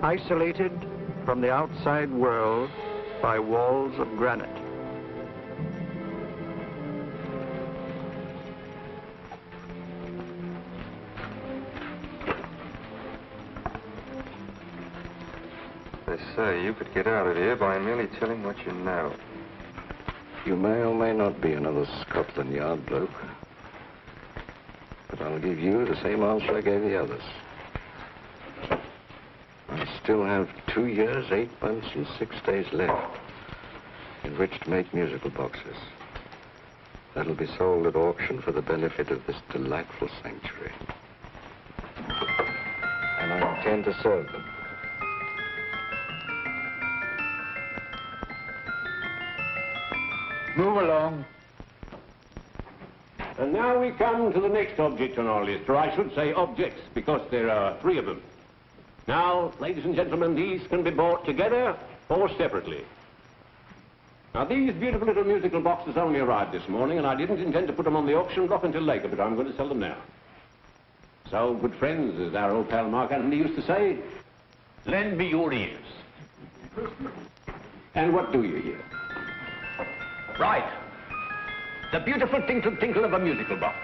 isolated from the outside world by walls of granite. They say you could get out of here by merely telling what you know. You may or may not be another Scotland Yard bloke. But I'll give you the same answer I gave the others. I still have 2 years, 8 months, and 6 days left in which to make musical boxes. That'll be sold at auction for the benefit of this delightful sanctuary. And I intend to serve them. Move along. And now we come to the next object on our list, or I should say objects, because there are 3 of them. Now, ladies and gentlemen, these can be bought together or separately. Now, these beautiful little musical boxes only arrived this morning, and I didn't intend to put them on the auction block until later, but I'm going to sell them now. So, good friends, as our old pal Mark Antony used to say, lend me your ears. And what do you hear? Right. The beautiful tinkle tinkle of a musical box.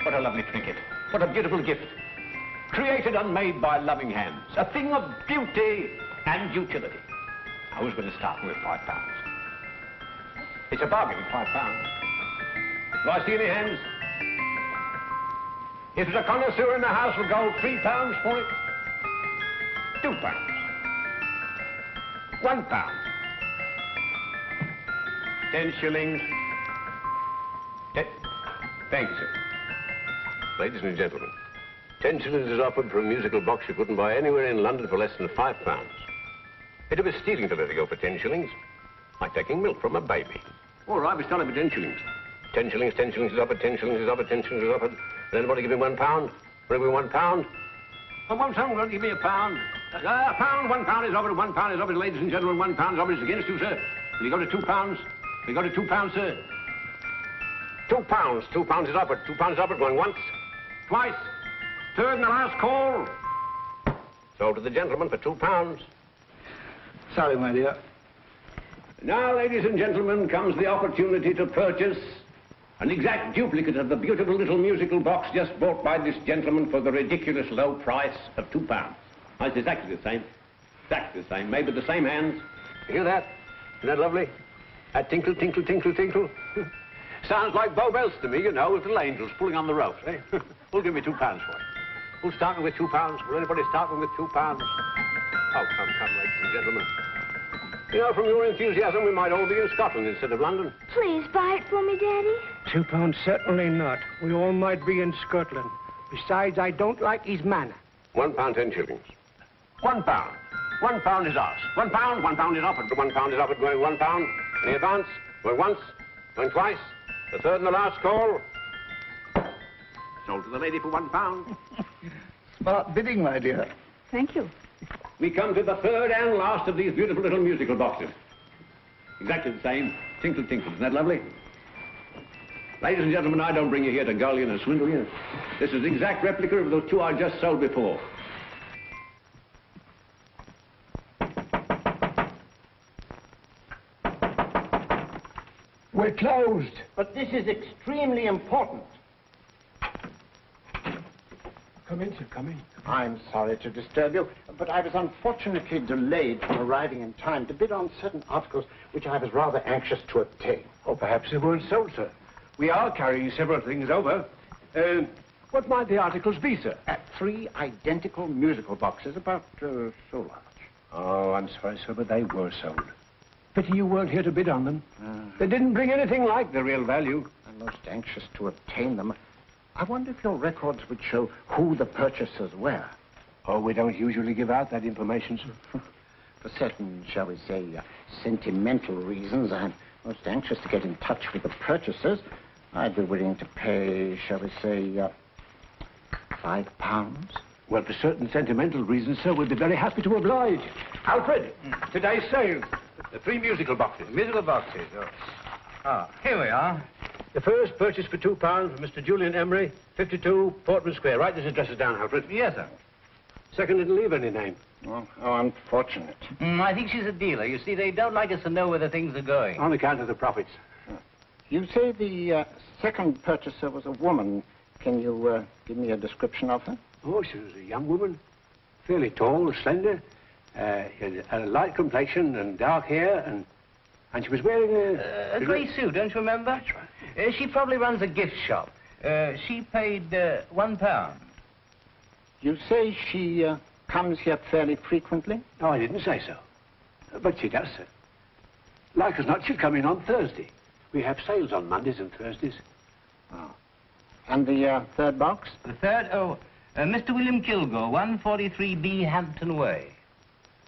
What a lovely trinket. What a beautiful gift. Created and made by loving hands. A thing of beauty and utility. Now, who's going to start with £5? It's a bargain, £5. Do I see any hands? If there's a connoisseur in the house, we'll go £3 for it. £2. £1. 10 shillings. Thank you, sir. Ladies and gentlemen, 10 shillings is offered for a musical box you couldn't buy anywhere in London for less than £5. It'd be stealing to let it go for 10 shillings. Like taking milk from a baby. All right, we're selling for 10 shillings. 10 shillings, 10 shillings is offered, 10 shillings is offered, 10 shillings is offered. Does anybody give me £1? Will give me £1? Oh, won't someone give me a pound? £1 is offered, £1 is offered, ladies and gentlemen, £1 is offered. It's against you, sir. Will you go to £2? We go to £2, sir. £2. £2 is offered. £2 is offered. Going once. Twice. Third and the last call. Sold to the gentleman for £2. Sorry, my dear. Now, ladies and gentlemen, comes the opportunity to purchase an exact duplicate of the beautiful little musical box just bought by this gentleman for the ridiculous low price of £2. Now, it's exactly the same. Exactly the same. Made with the same hands. You hear that? Isn't that lovely? That tinkle, tinkle, tinkle, tinkle. Sounds like Bow Bells to me, you know, with little angels pulling on the ropes, eh? Who'll give me £2 for it? Who's starting with £2? Will anybody start with £2? Oh, come, ladies and gentlemen. You know, from your enthusiasm, we might all be in Scotland instead of London. Please buy it for me, Daddy. £2, certainly not. We all might be in Scotland. Besides, I don't like his manner. £1, 10 shillings. £1. £1 is ours. £1 is offered. £1 is offered, going £1. Any advance? Going once, going twice. The third and the last call. Sold to the lady for £1. Smart bidding, my dear. Thank you. We come to the third and last of these beautiful little musical boxes. Exactly the same. Tinkle, tinkle. Isn't that lovely? Ladies and gentlemen, I don't bring you here to gull you and swindle you. This is the exact replica of those 2 I just sold before. We're closed. But this is extremely important. Come in, sir, come in. I'm sorry to disturb you, but I was unfortunately delayed from arriving in time to bid on certain articles which I was rather anxious to obtain. Oh, perhaps they weren't sold, sir. We are carrying several things over. What might the articles be, sir? 3 identical musical boxes, about so large. Oh, I'm sorry, sir, but they were sold. Pity you weren't here to bid on them. They didn't bring anything like the real value. I'm most anxious to obtain them. I wonder if your records would show who the purchasers were. Oh, we don't usually give out that information, sir. For certain, shall we say, sentimental reasons, I'm most anxious to get in touch with the purchasers. I'd be willing to pay, shall we say, £5. Well, for certain sentimental reasons, sir, we'd be very happy to oblige. Alfred, today's sale. The 3 musical boxes. Musical boxes, oh. Ah, here we are. The first purchase for £2 from Mr. Julian Emery, 52 Portman Square. Write these addresses down, Alfred. Yes, sir. Second didn't leave any name. Oh, how unfortunate. I think she's a dealer. You see, they don't like us to know where the things are going. On account of the profits. You say the second purchaser was a woman. Can you give me a description of her? Oh, she was a young woman. Fairly tall, slender. Had a light complexion and dark hair, and she was wearing A grey suit, don't you remember? That's right. She probably runs a gift shop. She paid £1. You say she comes here fairly frequently? No, I didn't say so. But she does, sir. Like as not, she'll come in on Thursday. We have sales on Mondays and Thursdays. Oh. And the third box? The third? Oh, Mr. William Kilgore, 143B Hampton Way.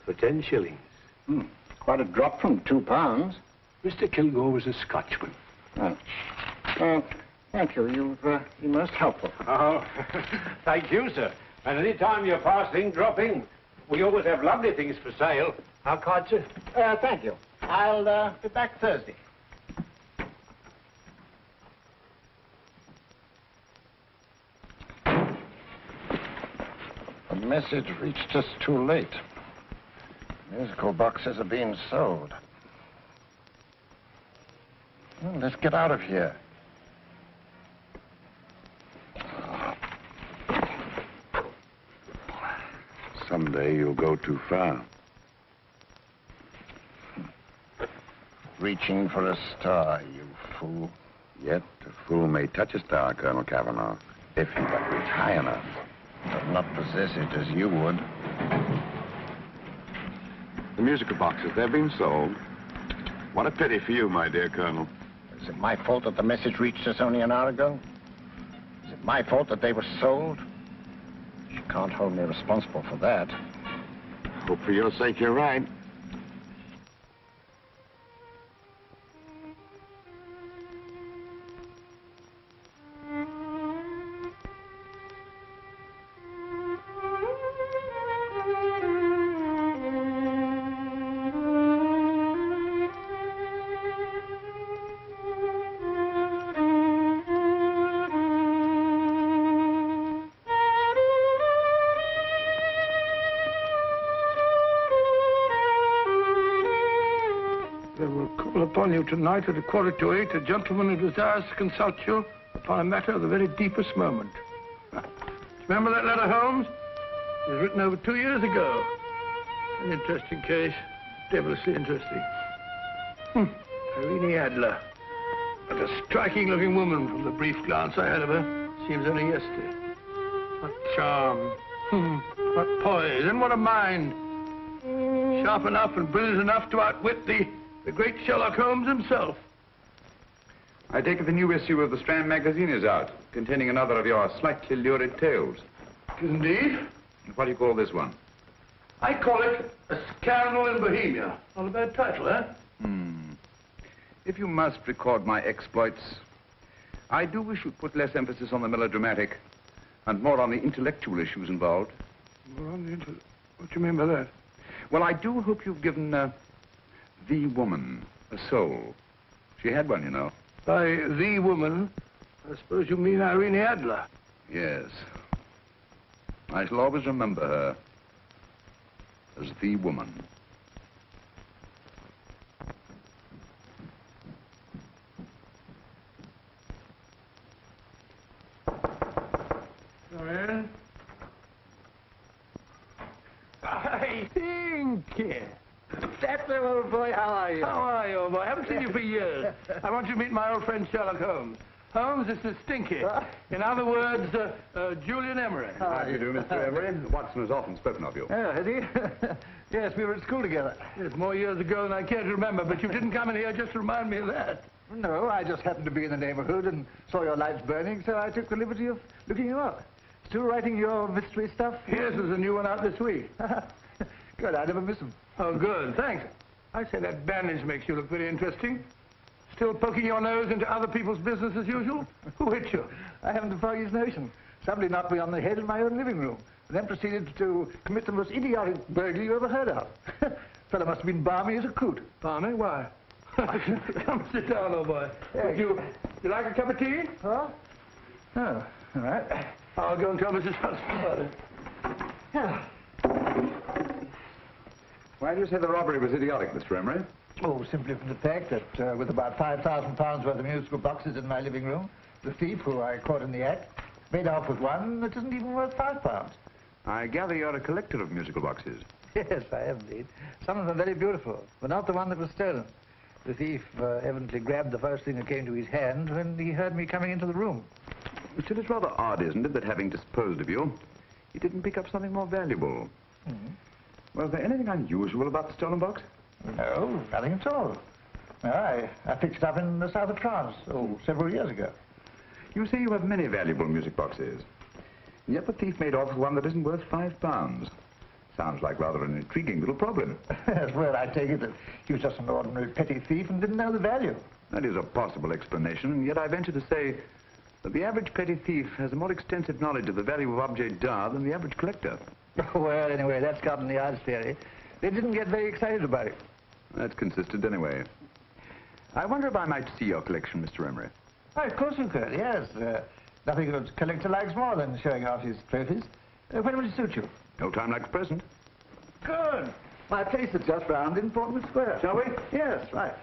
For 10 shillings. Quite a drop from £2. Mr. Kilgore was a Scotchman. Oh. Thank you. You've been most helpful. Oh, thank you, sir. And any time you're passing, dropping, we always have lovely things for sale. How kind, sir? Thank you. I'll be back Thursday. The message reached us too late. Musical boxes are being sold. Well, let's get out of here. Someday you'll go too far. Reaching for a star, you fool. Yet a fool may touch a star, Colonel Cavanaugh, if he but reach high enough. But not possess it as you would. The musical boxes, they're being sold. What a pity for you, my dear Colonel. Is it my fault that the message reached us only an hour ago? Is it my fault that they were sold? You can't hold me responsible for that. Hope for your sake you're right. Upon you tonight at 7:45, a gentleman who desires to consult you upon a matter of the very deepest moment. Remember that letter, Holmes? It was written over 2 years ago. An interesting case, devilishly interesting. Irene Adler. What a striking-looking woman from the brief glance I had of her. Seems only yesterday. What charm. What poise, and what a mind. Sharp enough and brilliant enough to outwit the great Sherlock Holmes himself. I take it the new issue of the Strand magazine is out, containing another of your slightly lurid tales. Indeed. What do you call this one? I call it A Scandal in Bohemia. Not a bad title, eh? If you must record my exploits, I do wish you'd put less emphasis on the melodramatic and more on the intellectual issues involved. More on the What do you mean by that? Well, I do hope you've given the woman a soul. She had one, you know. By the woman, I suppose you mean Irene Adler. Yes. I shall always remember her as the woman. Come in. I think. That's old boy. How are you? How are you, old boy? I haven't seen you for years. I want you to meet my old friend Sherlock Holmes. Holmes, this is Stinky. In other words, Julian Emery. How do you do, Mr. Emery? Watson has often spoken of you. Oh, has he? Yes, we were at school together. Yes, more years ago than I care to remember, but you didn't come in here just to remind me of that. No, I just happened to be in the neighborhood and saw your lights burning, so I took the liberty of looking you up. Still writing your mystery stuff? Yes, there's a new one out this week. Good, I never miss them. Oh, good, thanks. I say that bandage makes you look very interesting. Still poking your nose into other people's business as usual? Who hit you? I haven't the foggiest notion. Somebody knocked me on the head in my own living room, and then proceeded to commit the most idiotic burglary you ever heard of. Fellow must have been balmy as a coot. Balmy? Why? Come sit down, old boy. Thanks. You like a cup of tea? Huh? Oh, all right. I'll go and tell Mrs. Hudson about it. Yeah. Why do you say the robbery was idiotic, Mr. Emery? Oh, simply from the fact that with about £5,000 worth of musical boxes in my living room, the thief, who I caught in the act, made off with one that isn't even worth £5. I gather you're a collector of musical boxes. Yes, I am indeed. Some of them very beautiful, but not the one that was stolen. The thief evidently grabbed the first thing that came to his hand when he heard me coming into the room. Still, it's rather odd, isn't it, that having disposed of you, he didn't pick up something more valuable. Mm-hmm. Was there anything unusual about the stolen box? No, nothing at all. No, I picked it up in the south of France, several years ago. You say you have many valuable music boxes. And yet the thief made off with one that isn't worth £5. Sounds like rather an intriguing little problem. Well, I take it that he was just an ordinary petty thief and didn't know the value. That is a possible explanation, and yet I venture to say that the average petty thief has a more extensive knowledge of the value of objets d'art than the average collector. Well, anyway, that's Scotland Yard's theory. They didn't get very excited about it. That's consistent anyway. I wonder if I might see your collection, Mr. Emery. Oh, of course you could, yes. Nothing a collector likes more than showing off his trophies. When would it suit you? No time like the present. Good. My place is just round in Portman Square. Shall we? Yes, right.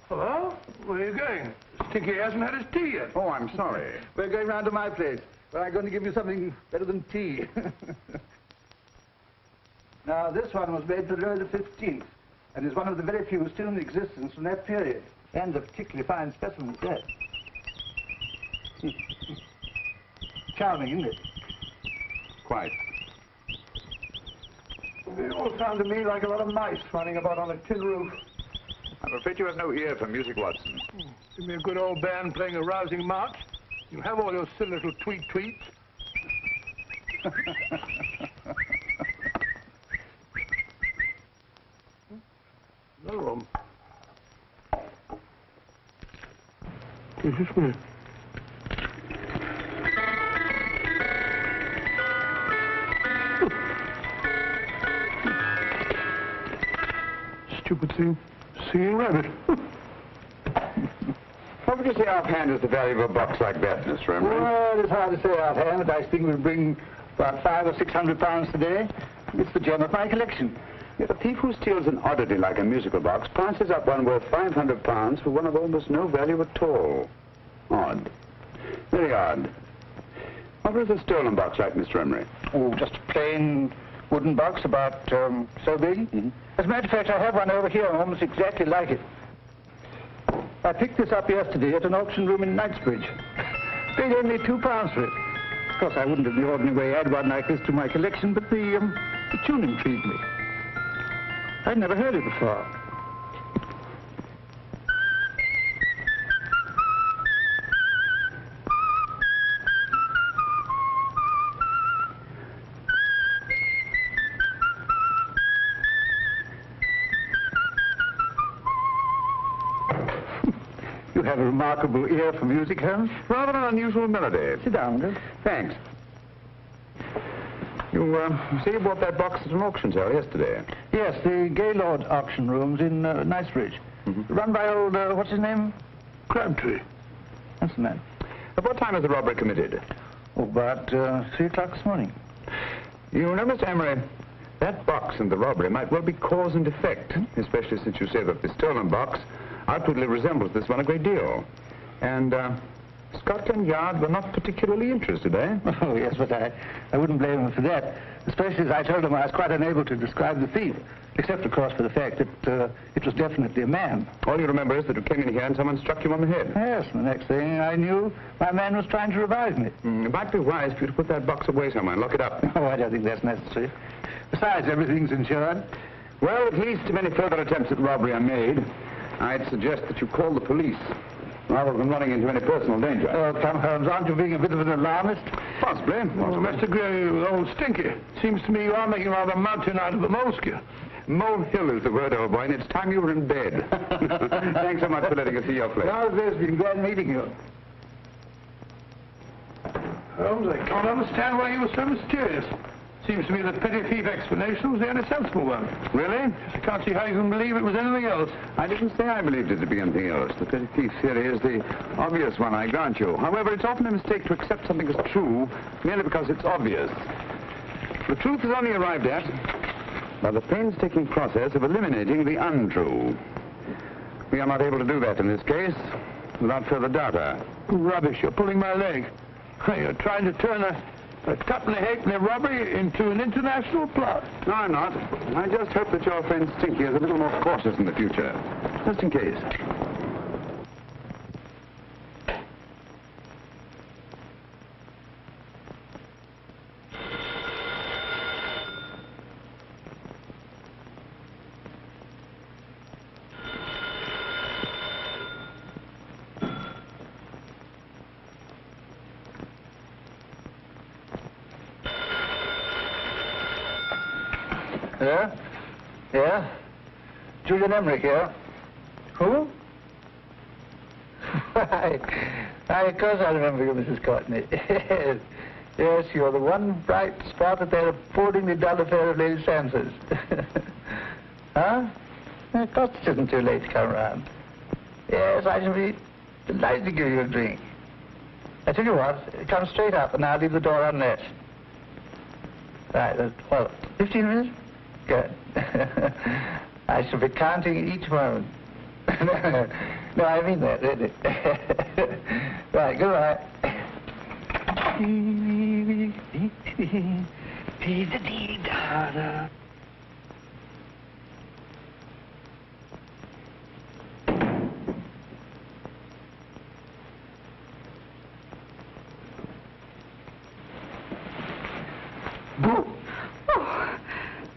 Hello? Where are you going? Stinky hasn't had his tea yet. Oh, I'm sorry. We're going round to my place, where I'm going to give you something better than tea. Now, this one was made for Louis XV, and is one of the very few still in existence from that period, and a particularly fine specimen at that. Charming, isn't it? Quite. They all sound to me like a lot of mice running about on a tin roof. I'm afraid you have no ear for music, Watson. Give me a good old band playing a rousing march. You have all your silly little tweets. No room. Is this me? Stupid thing. Singing rabbit. What would you say offhand is the value of a box like that, Mr. Emery? Well, it's hard to say offhand, but I think it would bring about £500 or £600 today. It's the gem of my collection. Yet a thief who steals an oddity like a musical box passes up one worth £500 for one of almost no value at all. Odd. Very odd. What was a stolen box like, Mr. Emery? Oh, just a plain wooden box about so big. Mm-hmm. As a matter of fact, I have one over here almost exactly like it. I picked this up yesterday at an auction room in Knightsbridge. Paid only £2 for it. Of course, I wouldn't in the ordinary way add one like this to my collection, but the tune intrigued me. I'd never heard it before. You have a remarkable ear for music, Holmes. Rather an unusual melody. Sit down, Gus. Thanks. You say you bought that box at an auction sale yesterday? Yes, the Gaylord auction rooms in Knightsbridge. Mm-hmm. Run by old, what's his name? Crabtree. That's the man. At what time was the robbery committed? Oh, about 3 o'clock this morning. You know, Mr. Emery, that box and the robbery might well be cause and effect, especially since you say that the stolen box outwardly resembles this one a great deal. And Scotland Yard were not particularly interested, eh? Oh, yes, but I wouldn't blame them for that, especially as I told them I was quite unable to describe the thief, except, of course, for the fact that it was definitely a man. All you remember is that you came in here and someone struck you on the head. Yes, and the next thing I knew, my man was trying to revive me. It might be wise for you to put that box away somewhere and lock it up. Oh, I don't think that's necessary. Besides, everything's insured. Well, at least if any further attempts at robbery are made, I'd suggest that you call the police, rather than running into any personal danger. Oh, come, Holmes, aren't you being a bit of an alarmist? Possibly. Well, Mr. Gray, old Stinky. Seems to me you are making rather a mountain out of a molehill. Molehill is the word, old boy, and it's time you were in bed. Thanks so much for letting us see your place. Now, it's been glad meeting you. Holmes, I can't understand why you were so mysterious. Seems to me the petty thief explanation was the only sensible one. Really? I can't see how you can believe it was anything else. I didn't say I believed it to be anything else. The petty thief theory is the obvious one, I grant you. However, it's often a mistake to accept something as true merely because it's obvious. The truth is only arrived at by the painstaking process of eliminating the untrue. We are not able to do that in this case without further data. Rubbish, you're pulling my leg. You're trying to turn a cut-and halfpenny robbery into an international plot. No, I'm not. I just hope that your friend Stinky is a little more cautious in the future. Just in case. Yeah? Julian Emery here. Who? Of course I remember you, Mrs. Courtney. Yes, you're the one bright spot at that appallingly dull affair of Lady Sansa's. Huh? Of course it isn't too late to come around. Yes, I shall be delighted to give you a drink. I tell you what, come straight up and I'll leave the door unlatched. Right, 15 minutes? Good. I shall be counting each moment. No, I mean that, really. Right, goodbye.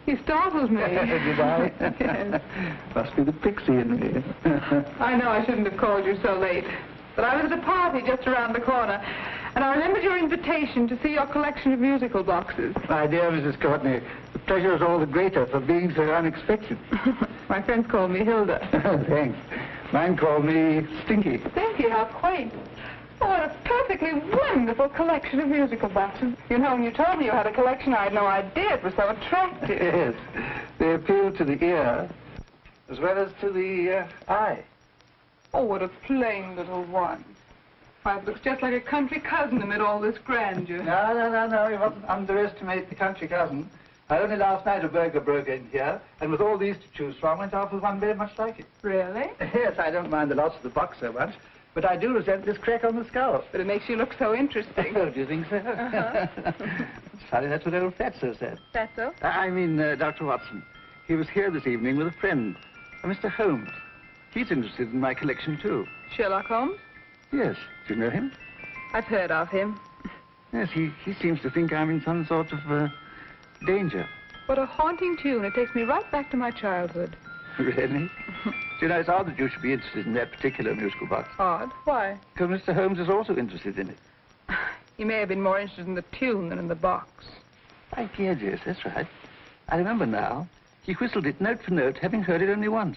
You startled me. Did I? Yes. Must be the pixie in me. I know I shouldn't have called you so late, but I was at a party just around the corner, and I remembered your invitation to see your collection of musical boxes. My dear Mrs. Courtney, the pleasure is all the greater for being so unexpected. My friends call me Hilda. Thanks. Mine call me Stinky. Stinky, how quaint. Oh, what a perfectly wonderful collection of musical boxes. You know, when you told me you had a collection, I had no idea it was so attractive. Yes. They appeal to the ear as well as to the eye. Oh, what a plain little one. Why, it looks just like a country cousin amid all this grandeur. No. You mustn't underestimate the country cousin. Only last night a burglar broke in here, and with all these to choose from, went off with one very much like it. Really? Yes, I don't mind the loss of the box so much, but I do resent this crack on the skull. But it makes you look so interesting. Oh, do you think so? It's funny, that's what old Fatso said. Fatso? I mean, Dr. Watson. He was here this evening with a friend, Mr. Holmes. He's interested in my collection, too. Sherlock Holmes? Yes. Do you know him? I've heard of him. Yes, he seems to think I'm in some sort of danger. What a haunting tune. It takes me right back to my childhood. Really? Do you know, it's odd that you should be interested in that particular musical box. Odd? Why? Because Mr. Holmes is also interested in it. He may have been more interested in the tune than in the box. My dear, yes, that's right. I remember now. He whistled it note for note, having heard it only once.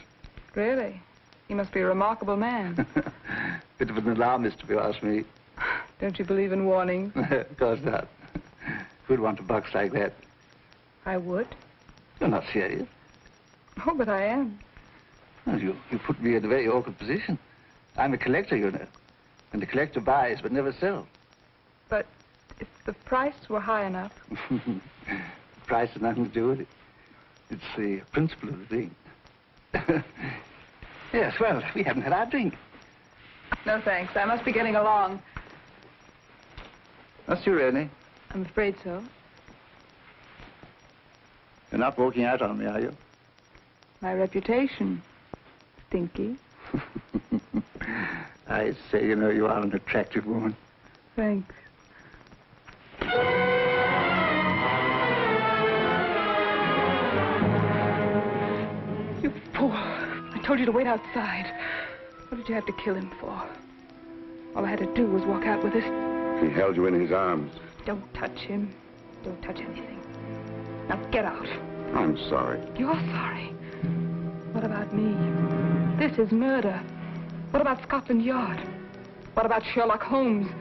Really? He must be a remarkable man. Bit of an alarmist, if you ask me. Don't you believe in warnings? Of course not. Who'd want a box like that? I would. You're not serious. Oh, but I am. Well, you put me in a very awkward position. I'm a collector, you know. And the collector buys but never sells. But if the price were high enough... Price has nothing to do with it. It's the principle of the thing. Yes, well, we haven't had our drink. No, thanks. I must be getting along. Must you really? I'm afraid so. You're not walking out on me, are you? My reputation. Stinky. I say, you know, you are an attractive woman. Thanks. You fool. I told you to wait outside. What did you have to kill him for? All I had to do was walk out with this. He held you in his arms. Don't touch him. Don't touch anything. Now get out. I'm sorry. You're sorry. What about me? This is murder. What about Scotland Yard? What about Sherlock Holmes?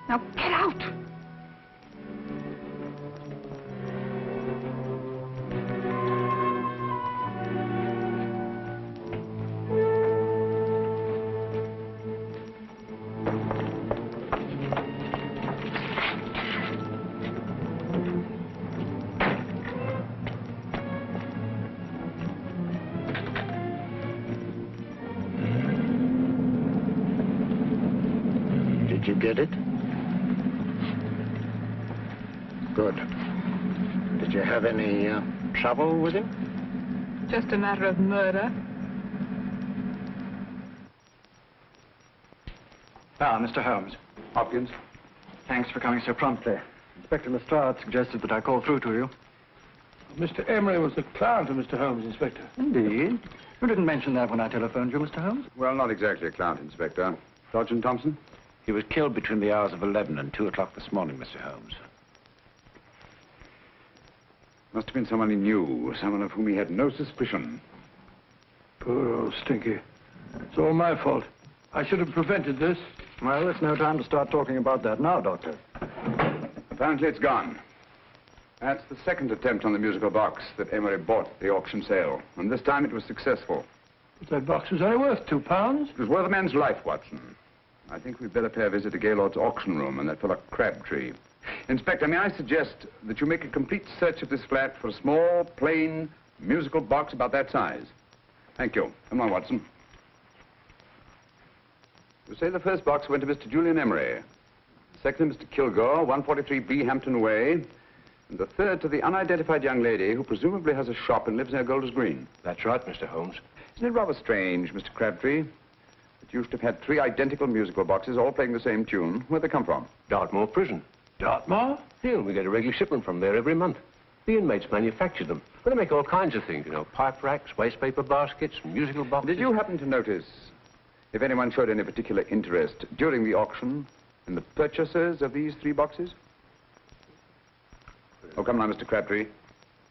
Now get out! did it? Good. Did you have any trouble with him? Just a matter of murder. Ah, Mr. Holmes. Hopkins. Thanks for coming so promptly. Inspector Lestrade suggested that I call through to you. Mr. Emery was the client of Mr. Holmes, Inspector. Indeed. You didn't mention that when I telephoned you, Mr. Holmes. Well, not exactly a client, Inspector. Sergeant Thompson? He was killed between the hours of 11 and 2 o'clock this morning, Mr. Holmes. Must have been someone he knew, someone of whom he had no suspicion. Poor old Stinky. It's all my fault. I should have prevented this. Well, it's no time to start talking about that now, Doctor. Apparently it's gone. That's the second attempt on the musical box that Emery bought at the auction sale. And this time it was successful. But that box was only worth £2. It was worth a man's life, Watson. I think we'd better pay a visit to Gaylord's auction room and that fellow Crabtree. Inspector, may I suggest that you make a complete search of this flat for a small, plain, musical box about that size? Thank you. Come on, Watson. You say the first box went to Mr. Julian Emery. The second to Mr. Kilgore, 143B Hampton Way. And the third to the unidentified young lady who presumably has a shop and lives near Golders Green. That's right, Mr. Holmes. Isn't it rather strange, Mr. Crabtree, that you should have had 3 identical musical boxes all playing the same tune? Where'd they come from? Dartmoor Prison. Dartmoor? Yeah, we get a regular shipment from there every month. The inmates manufacture them. Well, they make all kinds of things, you know, pipe racks, waste paper baskets, musical boxes. Did you happen to notice if anyone showed any particular interest during the auction in the purchasers of these 3 boxes? Oh, come now, Mr. Crabtree.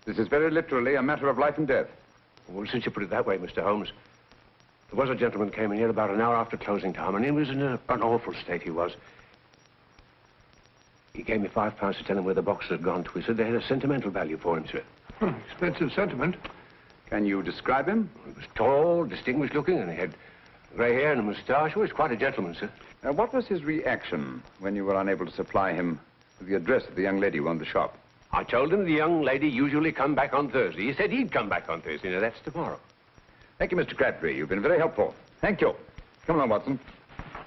This is very literally a matter of life and death. Well, since you put it that way, Mr. Holmes, there was a gentleman came in here about an hour after closing time, and he was in an awful state, he was. He gave me £5 to tell him where the boxes had gone to. He said they had a sentimental value for him, sir. Expensive sentiment. Can you describe him? He was tall, distinguished looking, and he had grey hair and a moustache. He was quite a gentleman, sir. What was his reaction when you were unable to supply him with the address of the young lady who owned the shop? I told him the young lady usually come back on Thursday. He said he'd come back on Thursday. Now, that's tomorrow. Thank you, Mr. Crabtree. You've been very helpful. Thank you. Come along, Watson.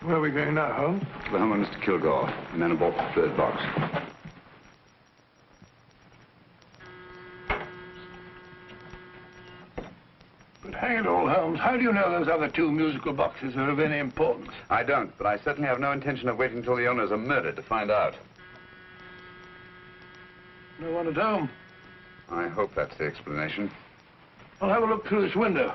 Where are we going now, Holmes? To the home of Mr. Kilgore, the man who bought the third box. But hang it all, Holmes, how do you know those other 2 musical boxes are of any importance? I don't, but I certainly have no intention of waiting until the owners are murdered to find out. No one at home. I hope that's the explanation. I'll have a look through this window.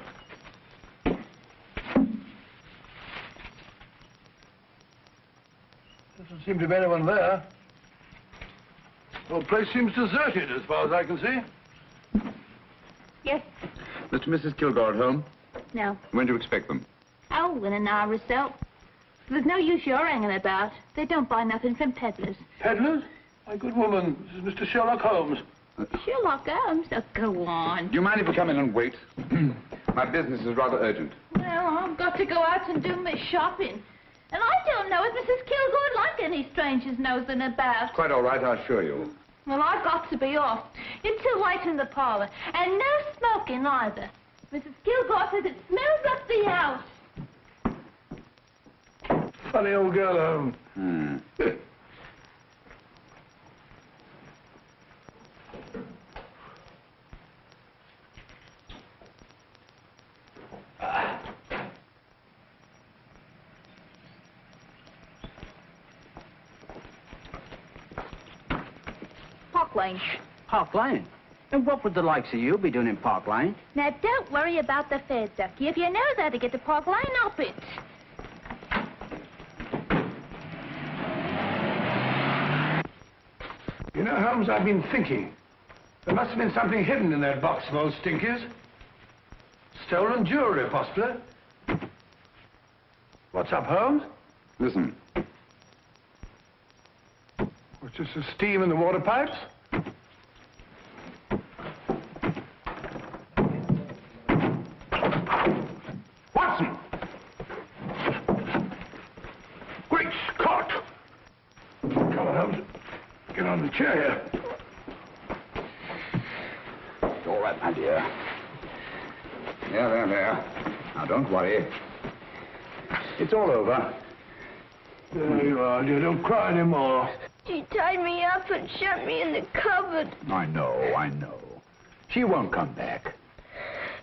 Doesn't seem to be anyone there. The whole place seems deserted as far as I can see. Yes. Mr. and Mrs. Kilgore at home? No. When do you expect them? Oh, in an hour or so. There's no use your hanging about. They don't buy nothing from peddlers. Peddlers? My good woman, this is Mr. Sherlock Holmes. Sherlock Holmes? Oh, go on. Do you mind if we come in and wait? My business is rather urgent. Well, I've got to go out and do my shopping. And I don't know if Mrs. Kilgore'd like any strangers nosing about. Quite all right, I assure you. Well, I've got to be off. It's too late in the parlor. And no smoking either. Mrs. Kilgore says it smells up the house. Funny old girl, Holmes. Park Lane. Park Lane? And what would the likes of you be doing in Park Lane? Now, don't worry about the fare, Ducky. If you know how to get to Park Lane, up it. You know, Holmes, I've been thinking. There must have been something hidden in that box of old Stinky's. Stolen jewelry, possibly. What's up, Holmes? Listen. What's this, the steam in the water pipes? Watson! Great Scott! Come on, Holmes. Get on the chair here. It's all right, my dear. There. Now, don't worry. It's all over. There you are, dear. Don't cry anymore. She tied me up and shut me in the cupboard. I know. She won't come back.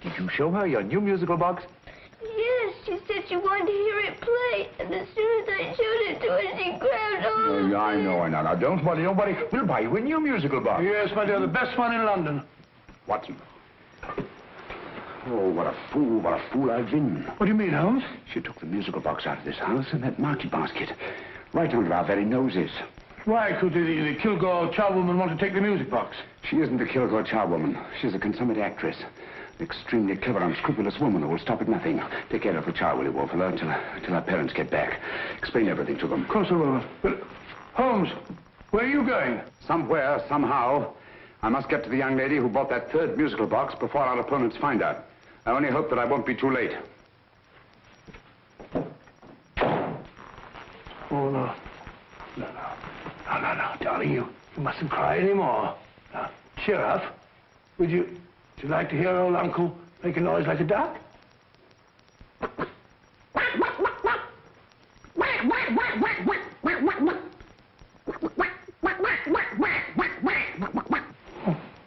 Did you show her your new musical box? Yes, she said she wanted to hear it play, and as soon as I showed it to her, she grabbed hold of me. I know. Now, don't worry. We'll buy you a new musical box. Yes, my dear, the best one in London. Watson. Oh, what a fool I've been. What do you mean, Holmes? She took the musical box out of this house and that market basket. Right under our very noses. Why could the Kilgore charwoman want to take the music box? She isn't a Kilgore charwoman. She's a consummate actress. An extremely clever, unscrupulous woman who will stop at nothing. Take care of the child, will you, Wolfella, till our parents get back. Explain everything to them. Of course I will. But, Holmes, where are you going? Somewhere, somehow. I must get to the young lady who bought that third musical box before our opponents find her. I only hope that I won't be too late. Oh, no. No, darling, you mustn't cry anymore. Now, cheer up. Would you like to hear old Uncle make a noise like a duck?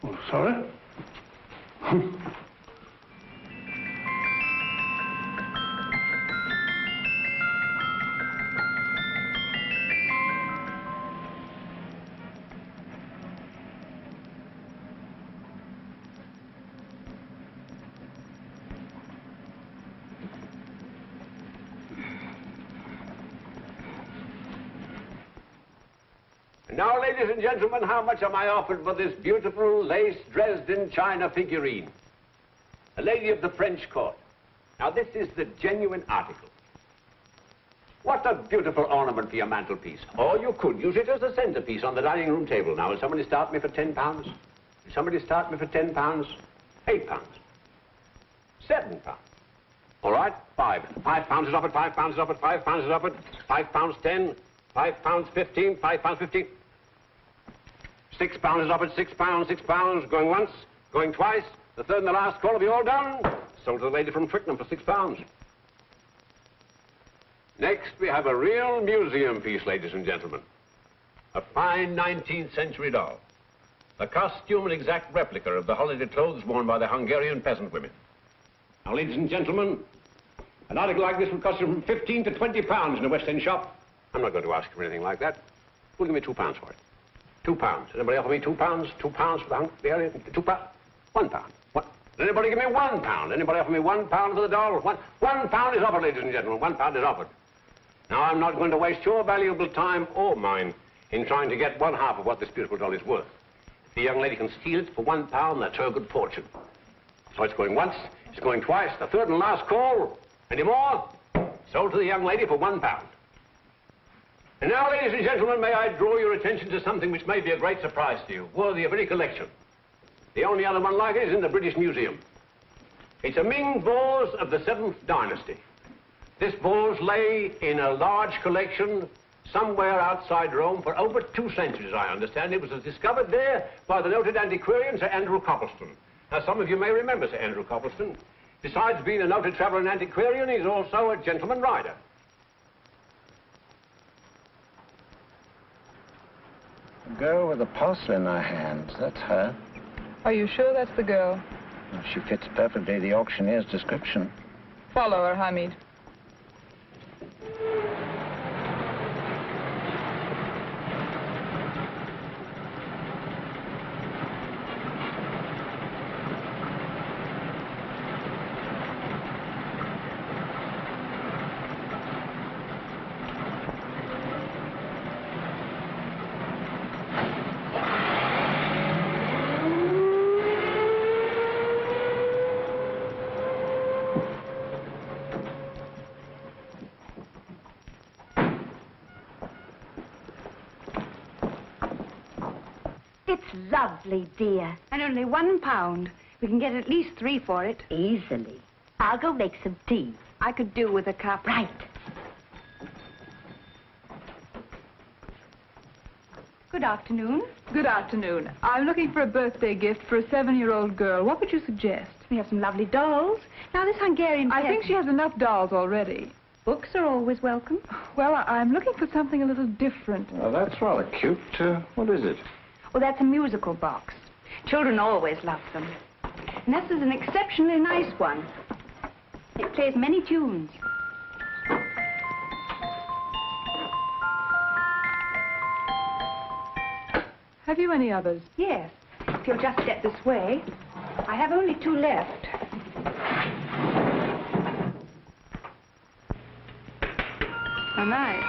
Oh, sorry. Now, ladies and gentlemen, how much am I offered for this beautiful lace Dresden china figurine? A lady of the French court. Now, this is the genuine article. What a beautiful ornament for your mantelpiece. Or you could use it as a centerpiece on the dining room table. Now, will somebody start me for £10? Will somebody start me for £10? £8? £7? All right, £5 is offered, £5 is offered, £5 is offered, £5.10, £5.15, £5.15. £6 is offered, £6, going once, going twice, the third and the last call. Have you all done? Sold to the lady from Twickenham for £6. Next, we have a real museum piece, ladies and gentlemen. A fine 19th century doll. A costume and exact replica of the holiday clothes worn by the Hungarian peasant women. Now, ladies and gentlemen, an article like this would cost you from £15 to £20 in a West End shop. I'm not going to ask for anything like that. Who'll give me £2 for it? £2. Anybody offer me £2? £2 for the Hungarian? £2? £1. What? Does anybody give me £1? Anybody offer me £1 for the doll? £1 is offered, ladies and gentlemen. £1 is offered. Now, I'm not going to waste your valuable time or mine in trying to get one half of what this beautiful doll is worth. If the young lady can steal it for £1, that's her good fortune. So it's going once, it's going twice, the third and last call. Any more? Sold to the young lady for £1. And now, ladies and gentlemen, may I draw your attention to something which may be a great surprise to you, worthy of any collection. The only other one like it is in the British Museum. It's a Ming vase of the 7th dynasty. This vase lay in a large collection somewhere outside Rome for over 2 centuries, I understand. It was discovered there by the noted antiquarian Sir Andrew Coppleston. Now, some of you may remember Sir Andrew Coppleston. Besides being a noted traveller and antiquarian, he's also a gentleman rider. The girl with the parcel in her hand, that's her. Are you sure that's the girl? Well, she fits perfectly the auctioneer's description. Follow her, Hamid. Lovely, dear. And only £1. We can get at least 3 for it. Easily. I'll go make some tea. I could do with a cup. Right. Good afternoon. Good afternoon. I'm looking for a birthday gift for a 7-year-old girl. What would you suggest? We have some lovely dolls. Now, this Hungarian I think she has enough dolls already. Books are always welcome. Well, I'm looking for something a little different. Well, that's rather cute. What is it? Well, that's a musical box. Children always love them. And this is an exceptionally nice one. It plays many tunes. Have you any others? Yes. If you'll just step this way. I have only 2 left. How nice.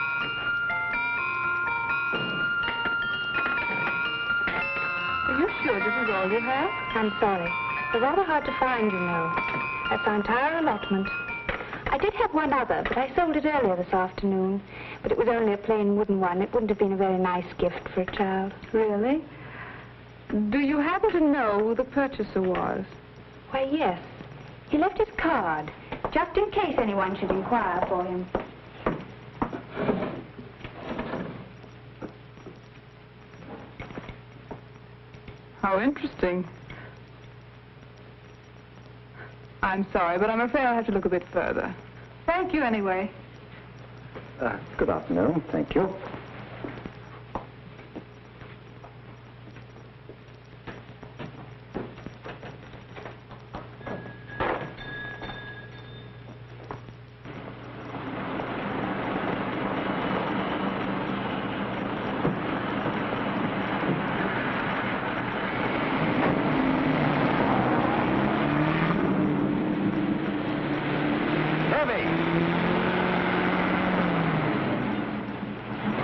Are you sure this is all you have? I'm sorry. They're rather hard to find, you know. That's our entire allotment. I did have one other, but I sold it earlier this afternoon. But it was only a plain wooden one. It wouldn't have been a very nice gift for a child. Really? Do you happen to know who the purchaser was? Why, yes. He left his card, just in case anyone should inquire for him. How interesting. I'm sorry, but I'm afraid I'll have to look a bit further. Thank you anyway. Good afternoon. Thank you.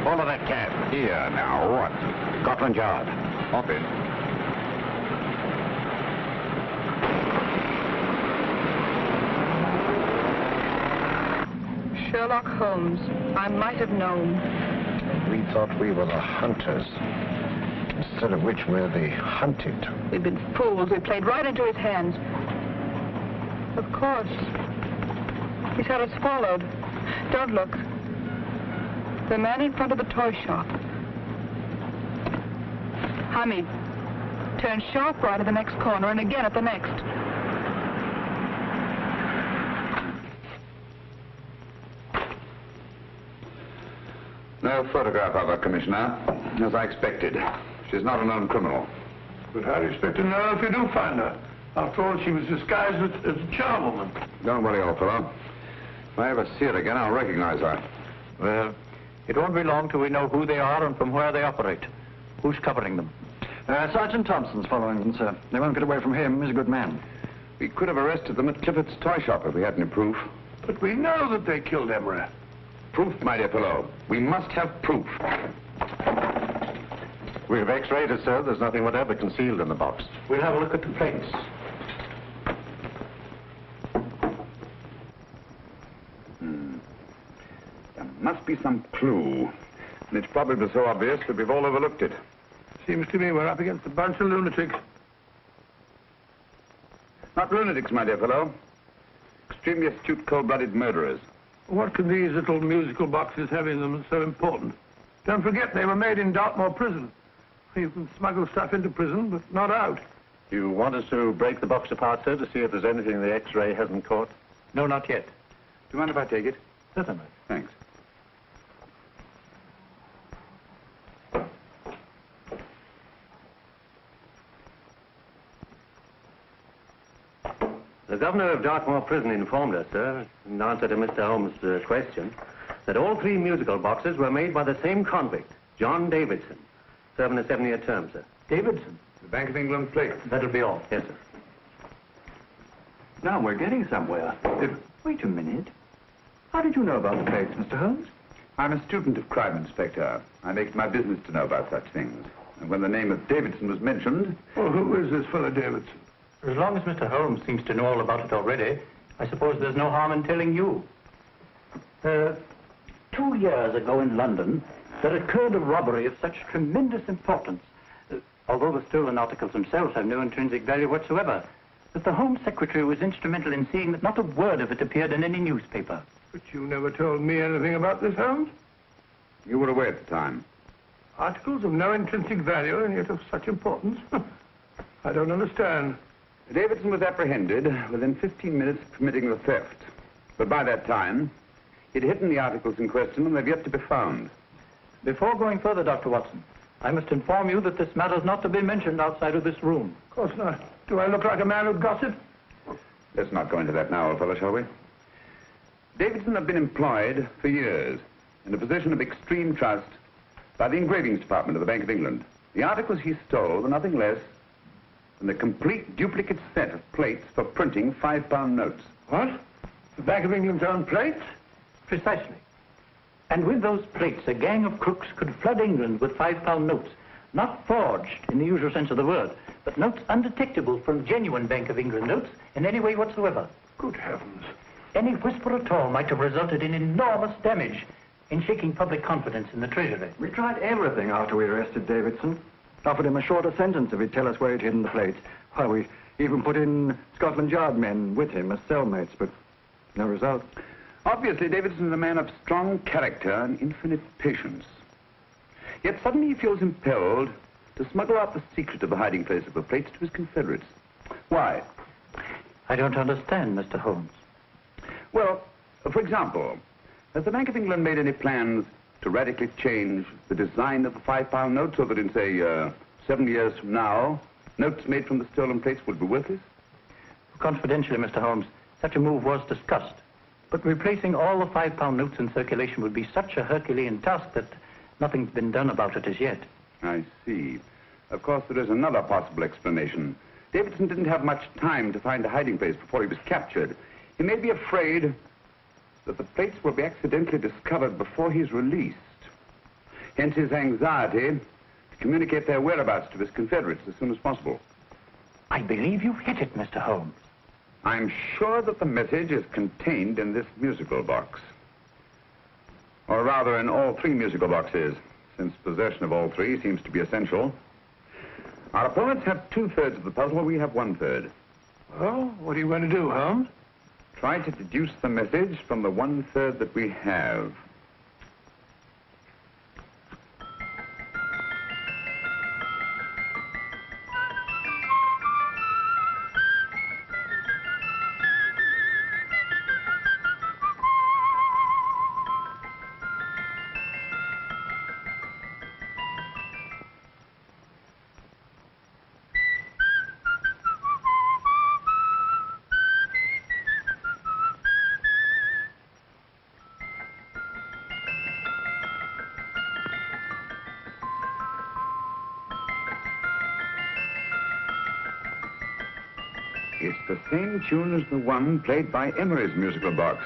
Follow that cab. Here, now, what? Scotland Yard. Hop in. Sherlock Holmes. I might have known. We thought we were the hunters, instead of which we're the hunted. We've been fools. We played right into his hands. Of course. He's had us followed. Don't look. The man in front of the toy shop. Hamid. Turn sharp right at the next corner and again at the next. No photograph of her, Commissioner, as I expected. She's not a known criminal. But how do you expect to know if you do find her? After all, she was disguised as a charwoman. Don't worry, old fellow. If I ever see her again, I'll recognize her. Well, it won't be long till we know who they are and from where they operate. Who's covering them? Sergeant Thompson's following them, sir. They won't get away from him. He's a good man. We could have arrested them at Clifford's toy shop if we had any proof. But we know that they killed Emery. Proof, my dear fellow. We must have proof. We've x-rayed it, sir. There's nothing whatever concealed in the box. We'll have a look at the plates. There must be some clue. And it's probably so obvious that we've all overlooked it. Seems to me we're up against a bunch of lunatics. Not lunatics, my dear fellow. Extremely astute, cold-blooded murderers. What can these little musical boxes have in them that's so important? Don't forget, they were made in Dartmoor prison. You can smuggle stuff into prison, but not out. You want us to break the box apart, sir, to see if there's anything the x-ray hasn't caught? No, not yet. Do you mind if I take it? Certainly. Thanks. The governor of Dartmoor Prison informed us, sir, in answer to Mr. Holmes' question, that all 3 musical boxes were made by the same convict, John Davidson, serving a 7-year term, sir. Davidson? The Bank of England plate. That'll be all. Yes, sir. Now we're getting somewhere. Wait a minute. How did you know about the plates, Mr. Holmes? I'm a student of crime, Inspector. I make it my business to know about such things. And when the name of Davidson was mentioned... Well, who is this fellow Davidson? As long as Mr. Holmes seems to know all about it already, I suppose there's no harm in telling you. 2 years ago in London, there occurred a robbery of such tremendous importance, although the stolen articles themselves have no intrinsic value whatsoever, that the Home Secretary was instrumental in seeing that not a word of it appeared in any newspaper. But you never told me anything about this, Holmes. You were away at the time. Articles of no intrinsic value and yet of such importance? I don't understand. Davidson was apprehended within 15 minutes of committing the theft. But by that time, He'd hidden the articles in question, and they've yet to be found. Before going further, Dr. Watson, I must inform you that this matter's not to be mentioned outside of this room. Of course not. Do I look like a man who'd gossip? Let's not go into that now, old fellow, shall we? Davidson had been employed for years in a position of extreme trust by the engravings department of the Bank of England. The articles he stole were nothing less than a complete duplicate set of plates for printing £5 notes. What? The Bank of England's own plates? Precisely. And with those plates, a gang of crooks could flood England with £5 notes, not forged in the usual sense of the word, but notes undetectable from genuine Bank of England notes in any way whatsoever. Good heavens. Any whisper at all might have resulted in enormous damage in shaking public confidence in the Treasury. We tried everything after we arrested Davidson. Offered him a shorter sentence if he'd tell us where he'd hidden the plates. Why, we even put in Scotland Yard men with him as cellmates, but no result. Obviously, Davidson's a man of strong character and infinite patience. Yet suddenly he feels impelled to smuggle out the secret of the hiding place of the plates to his confederates. Why? I don't understand, Mr. Holmes. Well, for example, has the Bank of England made any plans to radically change the design of the £5 note so that in, say, 7 years from now, notes made from the stolen plates would be worthless? Confidentially, Mr. Holmes, such a move was discussed. But replacing all the £5 notes in circulation would be such a Herculean task that nothing's been done about it as yet. I see. Of course, there is another possible explanation. Davidson didn't have much time to find a hiding place before he was captured. He may be afraid that the plates will be accidentally discovered before he's released. Hence his anxiety to communicate their whereabouts to his confederates as soon as possible. I believe you've hit it, Mr. Holmes. I'm sure that the message is contained in this musical box. Or rather, in all 3 musical boxes, since possession of all 3 seems to be essential. Our opponents have 2/3 of the puzzle, we have 1/3. Well, what are you going to do, Holmes? Try to deduce the message from the 1/3 that we have. It's the same tune as the one played by Emery's musical box.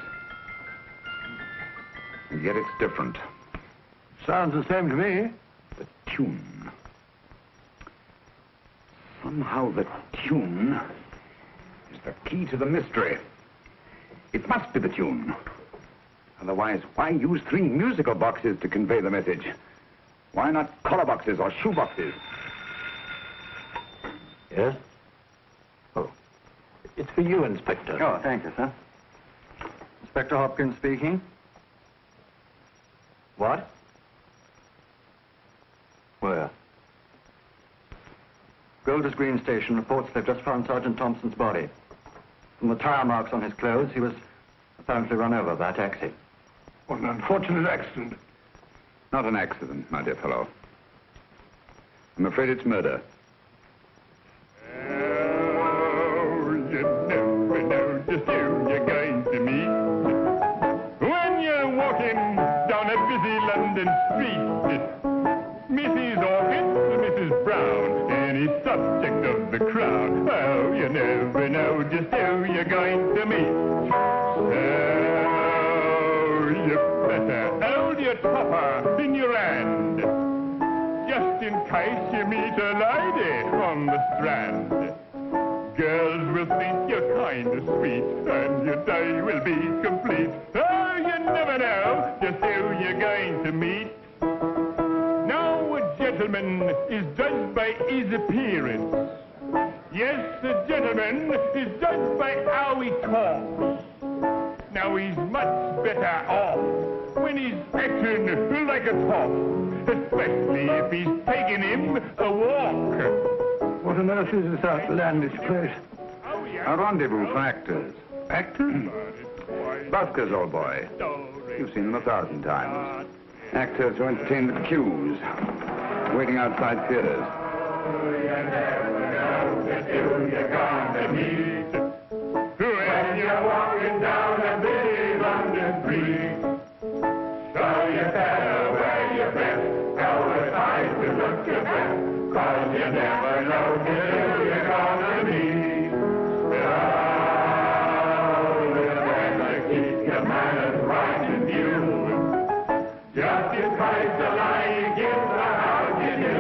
And yet it's different. Sounds the same to me. The tune. Somehow the tune is the key to the mystery. It must be the tune. Otherwise, why use 3 musical boxes to convey the message? Why not collar boxes or shoe boxes? Yes? Oh. It's for you, Inspector. Oh, thank you, sir. Inspector Hopkins speaking. What? Where? Golders Green Station reports they've just found Sergeant Thompson's body. From the tire marks on his clothes, he was apparently run over by a taxi. What an unfortunate accident. Not an accident, my dear fellow. I'm afraid it's murder. Just who you're going to meet when you're walking down a busy London street. Mrs. Orchid, Mrs. Brown, any subject of the crowd. Oh, you never know just who you're going to meet. So you better hold your topper in your hand, just in case you meet a lady on the Strand. Girls will think you're kind of sweet, and your day will be complete. Oh, you never know just who you're going to meet. Now, a gentleman is judged by his appearance. Yes, a gentleman is judged by how he talks. Now, he's much better off when he's acting like a top, especially if he's taking him a walk. What on earth is this outlandish place? A rendezvous for actors. Actors? Buskers, old boy. You've seen them 1,000 times. Actors who entertain the queues, waiting outside theaters. When you're walking down a busy London street, so you better wear your best, go aside to look your best, 'cause you never know who you're gonna meet. So you better keep your manners right in view, just in case the lie you give the house you do.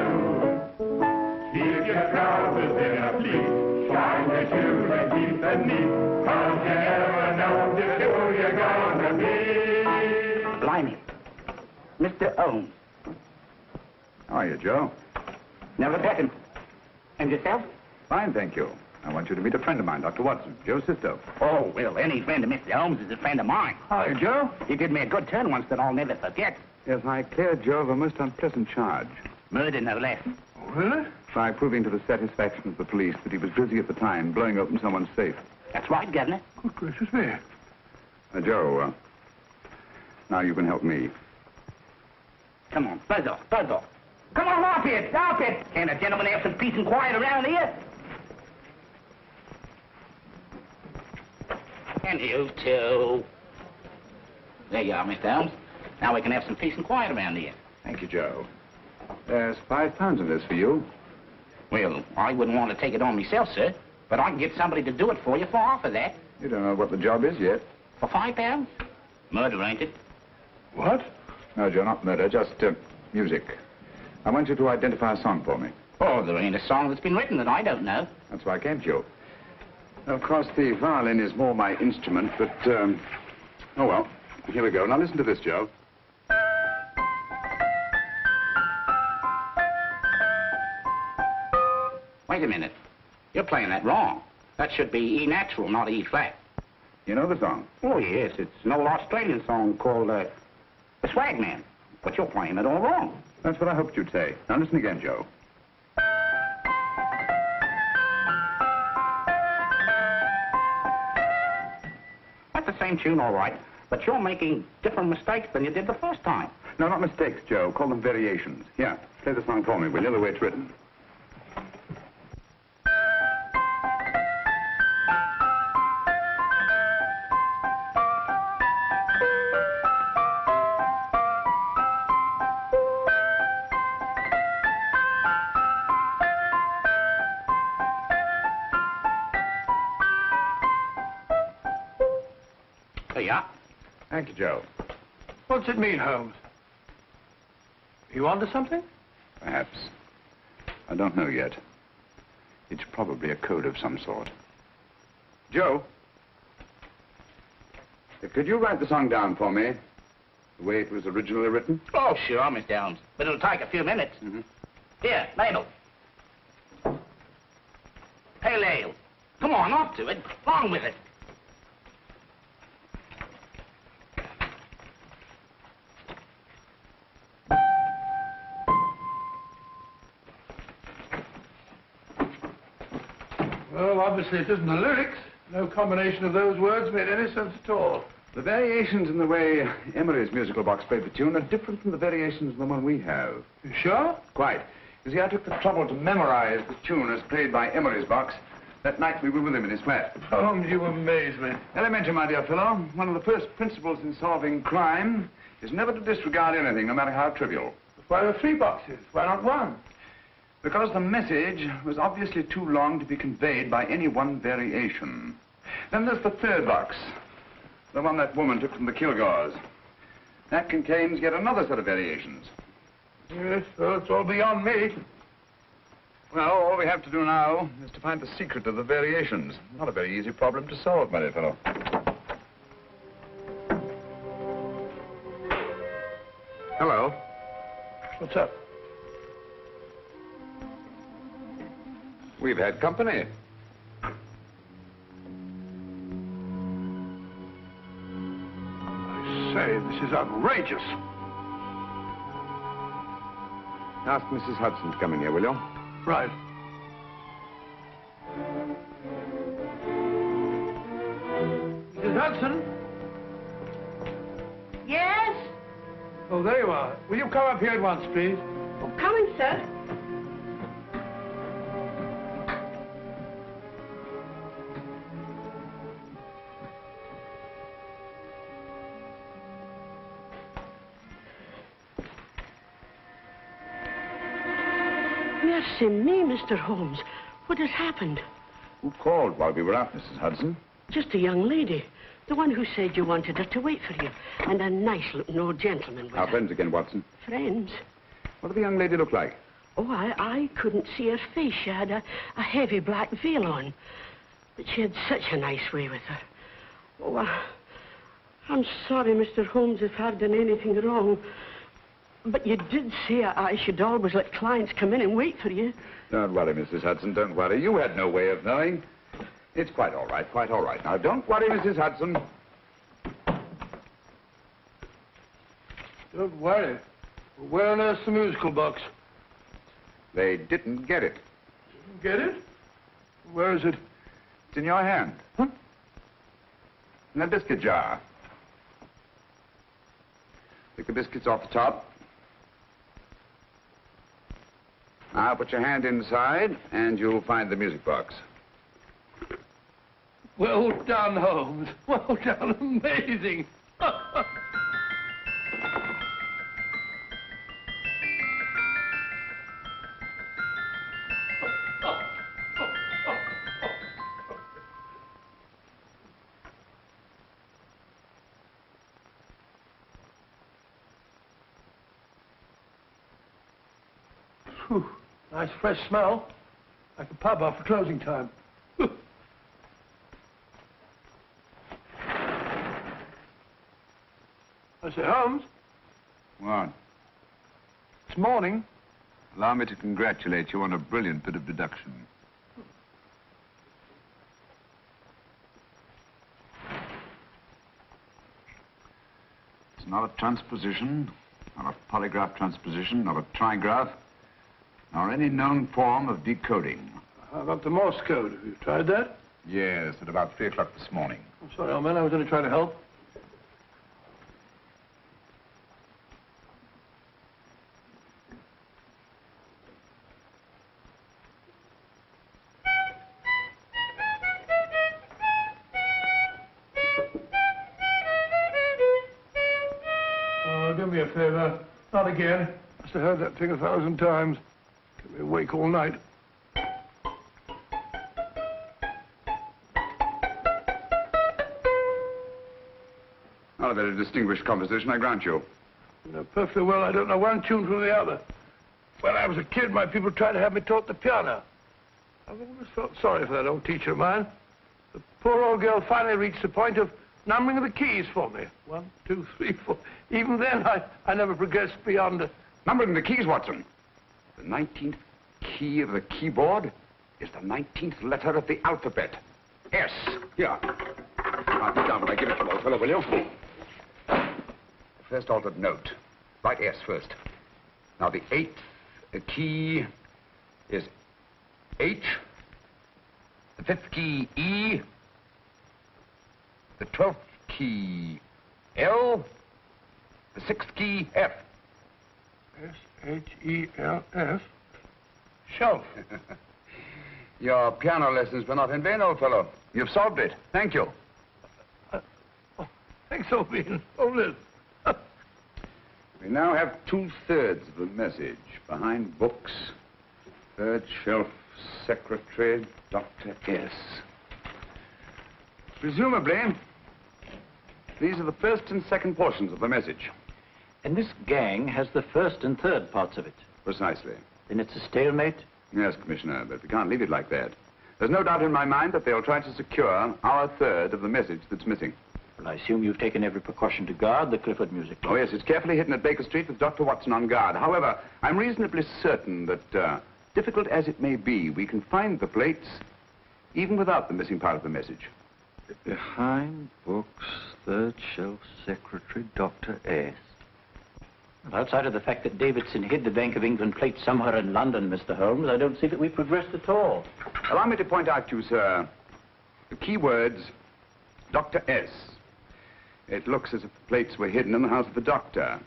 Keep your trousers in a pleat, shine your shoes and keep them neat, 'cause you never know just who you're gonna meet. Blimey. Mr. Holmes. How are you, Joe? Never met him. And yourself? Fine, thank you. I want you to meet a friend of mine, Dr. Watson, Joe's sister. Oh, well, any friend of Mr. Holmes is a friend of mine. Hi, Joe. He did me a good turn once that I'll never forget. Yes, I cleared Joe of a most unpleasant charge. Murder, no less. Really? By proving to the satisfaction of the police that he was busy at the time blowing open someone's safe. That's right, Governor. Good gracious me. Joe, now you can help me. Come on, buzz off, buzz off. Come on, off it, off it. Can't a gentleman have some peace and quiet around here? And you too. There you are, Mr. Holmes. Now we can have some peace and quiet around here. Thank you, Joe. There's £5 in this for you. Well, I wouldn't want to take it on myself, sir. But I can get somebody to do it for you for half of that. You don't know what the job is yet. For £5? Murder, ain't it? What? No, Joe, not murder, just music. I want you to identify a song for me. Oh, there ain't a song that's been written that I don't know. That's why I came to you. Of course, the violin is more my instrument, but, oh, well, here we go. Now listen to this, Joe. Wait a minute. You're playing that wrong. That should be E natural, not E flat. You know the song? Oh, yes. It's an old Australian song called, The Swag Man. But you're playing it all wrong. That's what I hoped you'd say. Now listen again, Joe. That's the same tune, all right. But you're making different mistakes than you did the first time. No, not mistakes, Joe. Call them variations. Here, play the song for me, will you, the way it's written. Thank you, Joe. What's it mean, Holmes? You onto something? Perhaps. I don't know yet. It's probably a code of some sort. Joe? Could you write the song down for me? The way it was originally written? Oh, sure, Mr. Holmes. But it'll take a few minutes. Here, Mabel. Pale ale. Come on, off to it. Along with it. Well, obviously it isn't the lyrics. No combination of those words made any sense at all. The variations in the way Emery's musical box played the tune are different from the variations in the one we have. You sure? Quite. You see, I took the trouble to memorize the tune as played by Emery's box that night we were with him in his flat. Holmes, you amaze me. Elementary, my dear fellow. One of the first principles in solving crime is never to disregard anything, no matter how trivial. Why there are 3 boxes? Why not 1? Because the message was obviously too long to be conveyed by any one variation. Then there's the 3rd box, the one that woman took from the Kilgores. That contains yet another set of variations. Yes, well, it's all beyond me. Well, all we have to do now is to find the secret of the variations. Not a very easy problem to solve, my dear fellow. Hello. What's up? We've had company. I say, this is outrageous. Ask Mrs. Hudson to come in here, will you? Right. Mrs. Hudson? Yes? Oh, there you are. Will you come up here at once, please? Oh, coming, sir. Mercy me, Mr. Holmes. What has happened? Who called while we were out, Mrs. Hudson? Just a young lady. The one who said you wanted her to wait for you. And a nice-looking old gentleman with Our her. friends again, Watson. Friends? What did the young lady look like? Oh, I couldn't see her face. She had a heavy black veil on. But she had such a nice way with her. Oh, I'm sorry, Mr. Holmes, if I've done anything wrong. But you did say I should always let clients come in and wait for you. Don't worry, Mrs. Hudson, don't worry. You had no way of knowing. It's quite all right, quite all right. Now, don't worry, Mrs. Hudson. Don't worry. Where on earth's the musical box? They didn't get it. Didn't get it? Where is it? It's in your hand. Huh? In that biscuit jar. Pick the biscuits off the top. Now put your hand inside, and you'll find the music box. Well done, Holmes. Well done. Amazing. Whew. Nice fresh smell. Like a pub after closing time. I say, Holmes. What? This morning. Allow me to congratulate you on a brilliant bit of deduction. It's not a transposition, not a polygraph transposition, not a trigraph, nor any known form of decoding. How about the Morse code? Have you tried that? Yes, at about 3 o'clock this morning. I'm sorry, old man. I was only trying to help. Oh, do me a favor. Not again. Must have heard that thing 1,000 times. Kept me awake all night. Not a very distinguished composition, I grant you. You know perfectly well I don't know one tune from the other. When I was a kid, my people tried to have me taught the piano. I've always felt sorry for that old teacher of mine. The poor old girl finally reached the point of numbering the keys for me. 1, 2, 3, 4. Even then, I never progressed beyond... Numbering the keys, Watson. The 19th key of the keyboard is the 19th letter of the alphabet. S. Here. Write it down when I give it to you, old fellow, will you? First altered note. Write S first. Now, the 8th key is H. The 5th key, E. The 12th key, L. The 6th key, F. S-H-E-L-F. Shelf. Your piano lessons were not in vain, old fellow. You've solved it. Thank you. Thanks, old bean. Oh, Liz. We now have 2/3 of the message. Behind books, third shelf, secretary, Dr. S. Presumably, these are the first and second portions of the message. And this gang has the first and third parts of it. Precisely. Then it's a stalemate? Yes, Commissioner, but we can't leave it like that. There's no doubt in my mind that they'll try to secure our third of the message that's missing. Well, I assume you've taken every precaution to guard the Clifford music box. Oh, yes, it's carefully hidden at Baker Street with Dr. Watson on guard. However, I'm reasonably certain that, difficult as it may be, we can find the plates even without the missing part of the message. Behind books, third shelf, secretary, Dr. S. Well, outside of the fact that Davidson hid the Bank of England plate somewhere in London, Mr. Holmes, I don't see that we've progressed at all. Allow me to point out to you, sir, the key words, Dr. S. It looks as if the plates were hidden in the house of the doctor.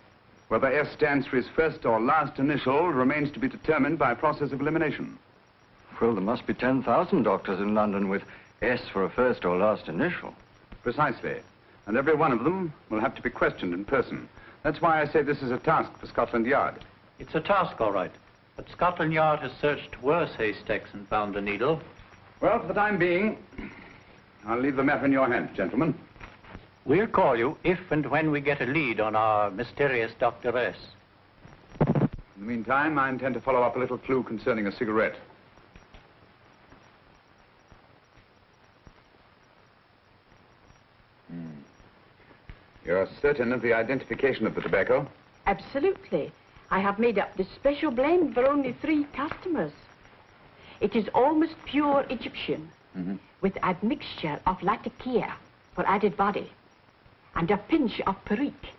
Whether S stands for his first or last initial remains to be determined by a process of elimination. Well, there must be 10,000 doctors in London with S for a first or last initial. Precisely. And every one of them will have to be questioned in person. That's why I say this is a task for Scotland Yard. It's a task, all right. But Scotland Yard has searched worse haystacks and found a needle. Well, for the time being, I'll leave the matter in your hands, gentlemen. We'll call you if and when we get a lead on our mysterious Dr. S. In the meantime, I intend to follow up a little clue concerning a cigarette. You're certain of the identification of the tobacco? Absolutely. I have made up this special blend for only 3 customers. It is almost pure Egyptian, with a mixture of latakia for added body, and a pinch of perique.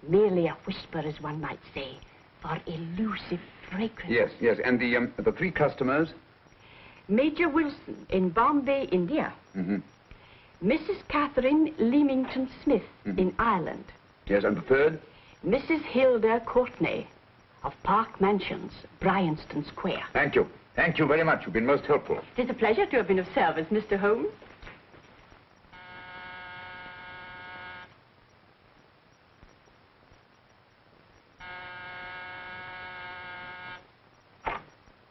Merely a whisper, as one might say, for elusive fragrance. Yes, yes. And the 3 customers? Major Wilson in Bombay, India. Mrs. Catherine Leamington Smith in Ireland. Yes, and the 3rd? Mrs. Hilda Courtney of Park Mansions, Bryanston Square. Thank you. Thank you very much. You've been most helpful. It is a pleasure to have been of service, Mr. Holmes.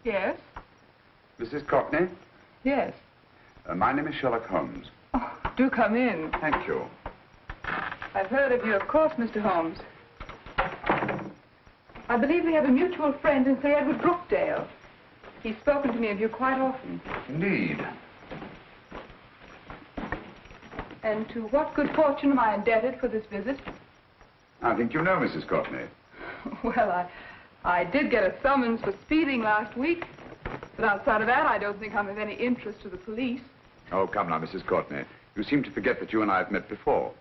Yes? Mrs. Courtney? Yes. My name is Sherlock Holmes. Oh, do come in. Thank you. I've heard of you, of course, Mr. Holmes. I believe we have a mutual friend in Sir Edward Brookdale. He's spoken to me of you quite often. Indeed. And to what good fortune am I indebted for this visit? I think you know Mrs. Courtney. Well, I did get a summons for speeding last week. But outside of that, I don't think I'm of any interest to the police. Oh, come now, Mrs. Courtney. You seem to forget that you and I have met before.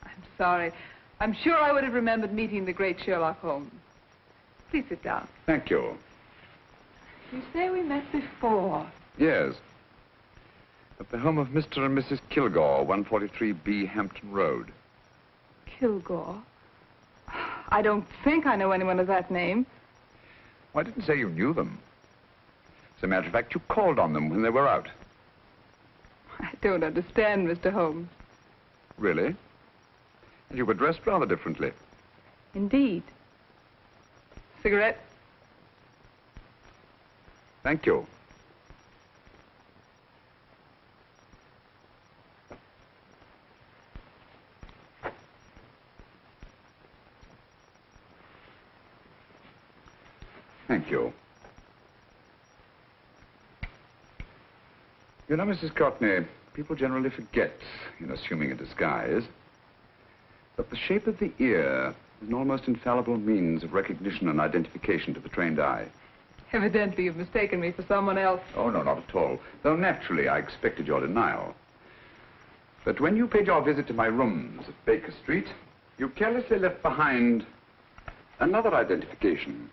I'm sorry. I'm sure I would have remembered meeting the great Sherlock Holmes. Please sit down. Thank you. You say we met before. Yes. At the home of Mr. and Mrs. Kilgore, 143B Hampton Road. Kilgore? I don't think I know anyone of that name. Well, I didn't say you knew them. As a matter of fact, you called on them when they were out. I don't understand, Mr. Holmes. Really? And you were dressed rather differently. Indeed. Cigarette? Thank you. Thank you. You know, Mrs. Courtney, people generally forget, in assuming a disguise, that the shape of the ear is an almost infallible means of recognition and identification to the trained eye. Evidently, you've mistaken me for someone else. Oh, no, not at all. Though naturally, I expected your denial. But when you paid your visit to my rooms at Baker Street, you carelessly left behind another identification.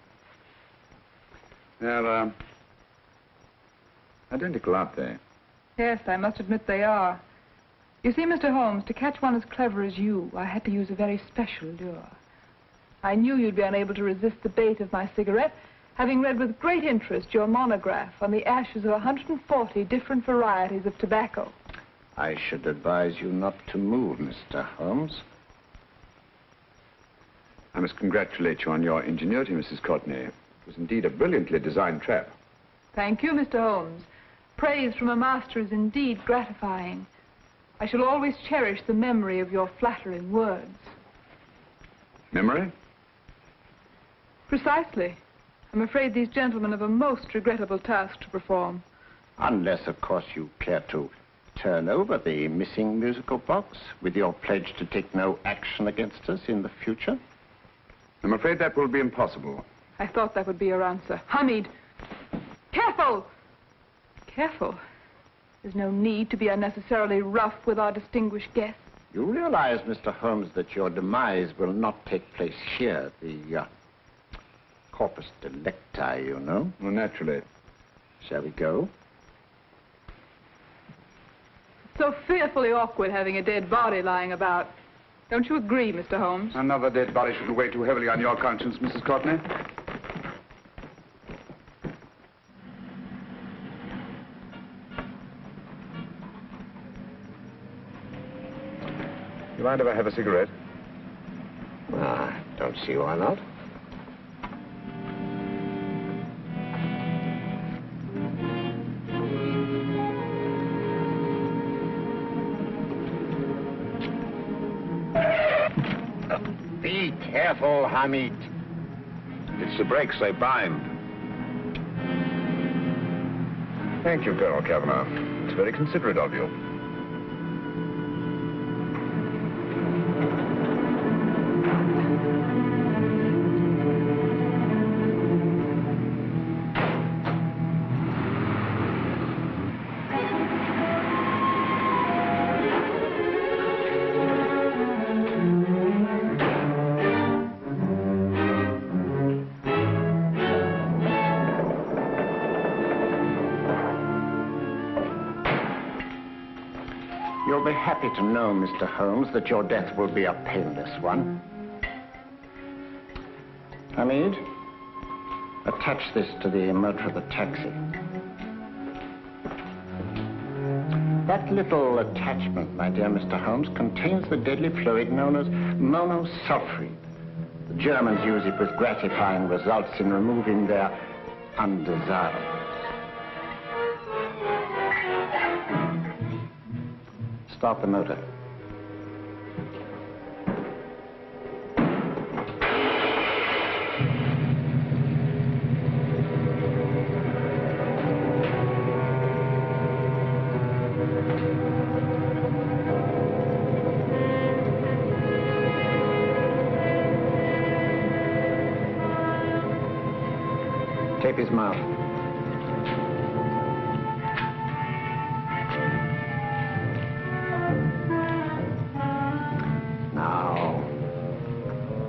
They're, identical, aren't they? Yes, I must admit they are. You see, Mr. Holmes, to catch one as clever as you, I had to use a very special lure. I knew you'd be unable to resist the bait of my cigarette, having read with great interest your monograph on the ashes of 140 different varieties of tobacco. I should advise you not to move, Mr. Holmes. I must congratulate you on your ingenuity, Mrs. Courtney. It was indeed a brilliantly designed trap. Thank you, Mr. Holmes. Praise from a master is indeed gratifying. I shall always cherish the memory of your flattering words. Memory? Precisely. I'm afraid these gentlemen have a most regrettable task to perform. Unless, of course, you care to turn over the missing musical box with your pledge to take no action against us in the future. I'm afraid that will be impossible. I thought that would be your answer. Hamid! Careful! Careful. There's no need to be unnecessarily rough with our distinguished guest. You realize, Mr. Holmes, that your demise will not take place here. The corpus delicti, you know. Well, naturally. Shall we go? It's so fearfully awkward having a dead body lying about. Don't you agree, Mr. Holmes? Another dead body shouldn't weigh too heavily on your conscience, Mrs. Courtney. You mind if I have a cigarette? Don't see why not. Be careful, Hamid. It's the brakes, they bind. Thank you, Colonel Kavanagh. It's very considerate of you. You'll be happy to know, Mr. Holmes, that your death will be a painless one. Hamid, attach this to the motor of the taxi. That little attachment, my dear Mr. Holmes, contains the deadly fluid known as monosulfide. The Germans use it with gratifying results in removing their undesirables. Start the motor. Tape his mouth.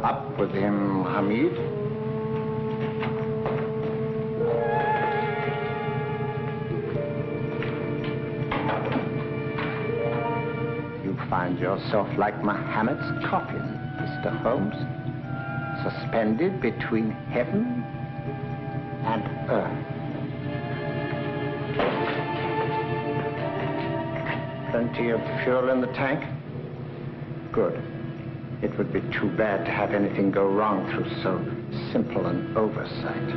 Up with him, Hamid. You find yourself like Muhammad's coffin, Mr. Holmes, suspended between heaven and earth. Plenty of fuel in the tank? Good. It would be too bad to have anything go wrong through so simple an oversight.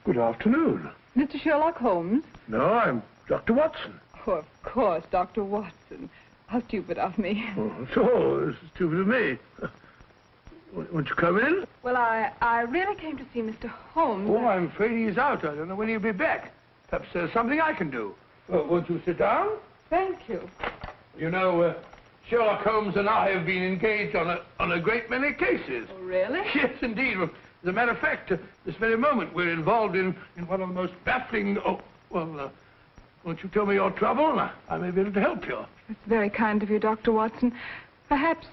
Good afternoon. Mr. Sherlock Holmes? No, I'm Dr. Watson. Oh, of course, Dr. Watson. How stupid of me. Oh, so stupid of me. Won't you come in? Well, I really came to see Mr. Holmes. Oh, I'm afraid he's out. I don't know when he'll be back. Perhaps there's something I can do. Won't you sit down? Thank you. You know, Sherlock Holmes and I have been engaged on a great many cases. Oh, really? Yes, indeed. As a matter of fact, this very moment, we're involved in one of the most baffling... Oh, well, won't you tell me your trouble, and I may be able to help you. It's very kind of you, Dr. Watson. Perhaps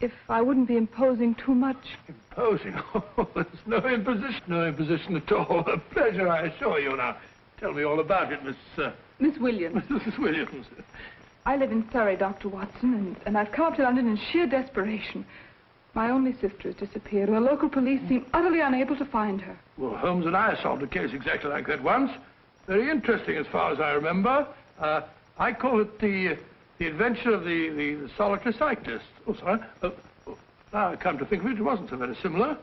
if I wouldn't be imposing too much. Imposing? Oh, there's no imposition at all. A pleasure, I assure you. Now, tell me all about it, Miss Williams. Mrs. Williams. I live in Surrey, Dr. Watson, and I've come up to London in sheer desperation. My only sister has disappeared, and the local police seem utterly unable to find her. Well, Holmes and I solved a case exactly like that once. Very interesting as far as I remember. I call it the adventure of the solitary cyclist. Oh, sorry. Now I come to think of it, it wasn't so very similar.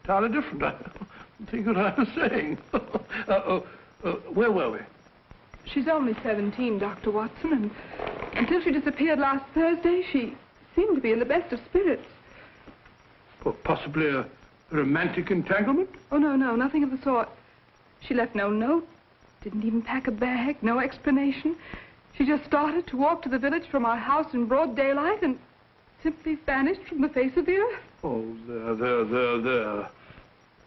Entirely different. I don't think what I was saying. Where were we? She's only 17, Dr. Watson, and until she disappeared last Thursday, she seemed to be in the best of spirits. Well, possibly a romantic entanglement? Oh, no, nothing of the sort. She left no note, didn't even pack a bag, no explanation. She just started to walk to the village from our house in broad daylight and simply vanished from the face of the earth. Oh, there.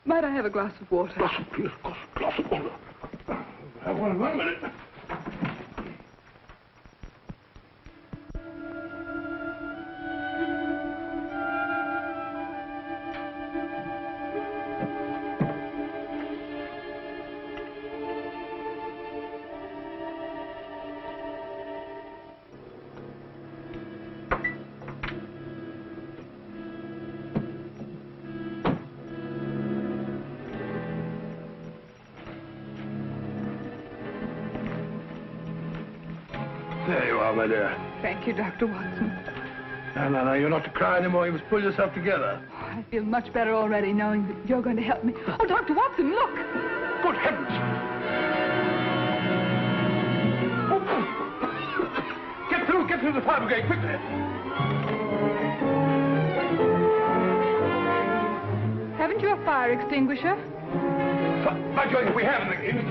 Might I have a glass of water? Glass of water. Have one minute. There you are, my dear. Thank you, Dr. Watson. No, you're not to cry anymore. You must pull yourself together. Oh, I feel much better already knowing that you're going to help me. Oh, Dr. Watson, look! Good heavens! Get through the fire brigade, quickly! Haven't you a fire extinguisher? By George, we have in the kitchen.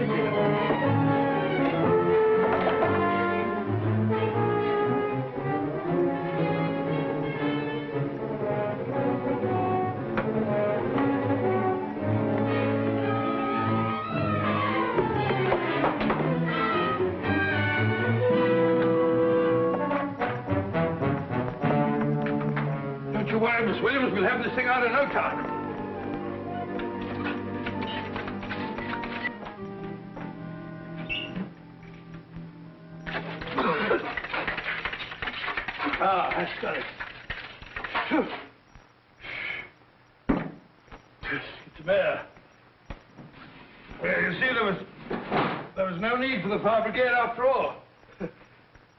Don't you worry, Miss Williams. We'll have this thing out in no time. That's got it. Get the bear. Well, you see, there was no need for the fire brigade after all.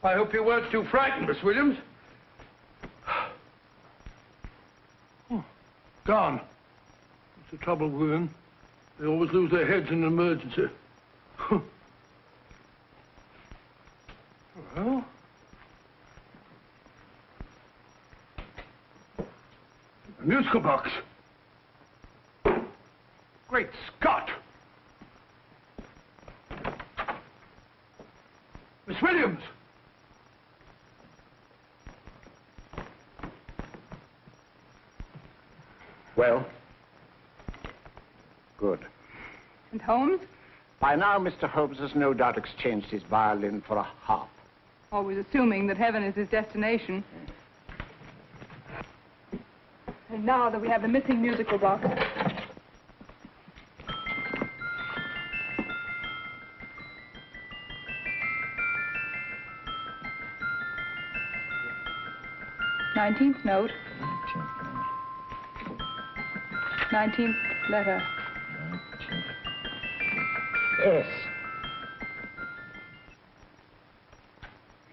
I hope you weren't too frightened, Miss Williams. Oh, gone. That's the trouble with women. They always lose their heads in an emergency. Well... a musical box. Great Scott! Miss Williams! Well? Good. And Holmes? By now, Mr. Holmes has no doubt exchanged his violin for a harp. Always assuming that heaven is his destination. And now that we have the missing musical box. Nineteenth note. 19th letter. Yes.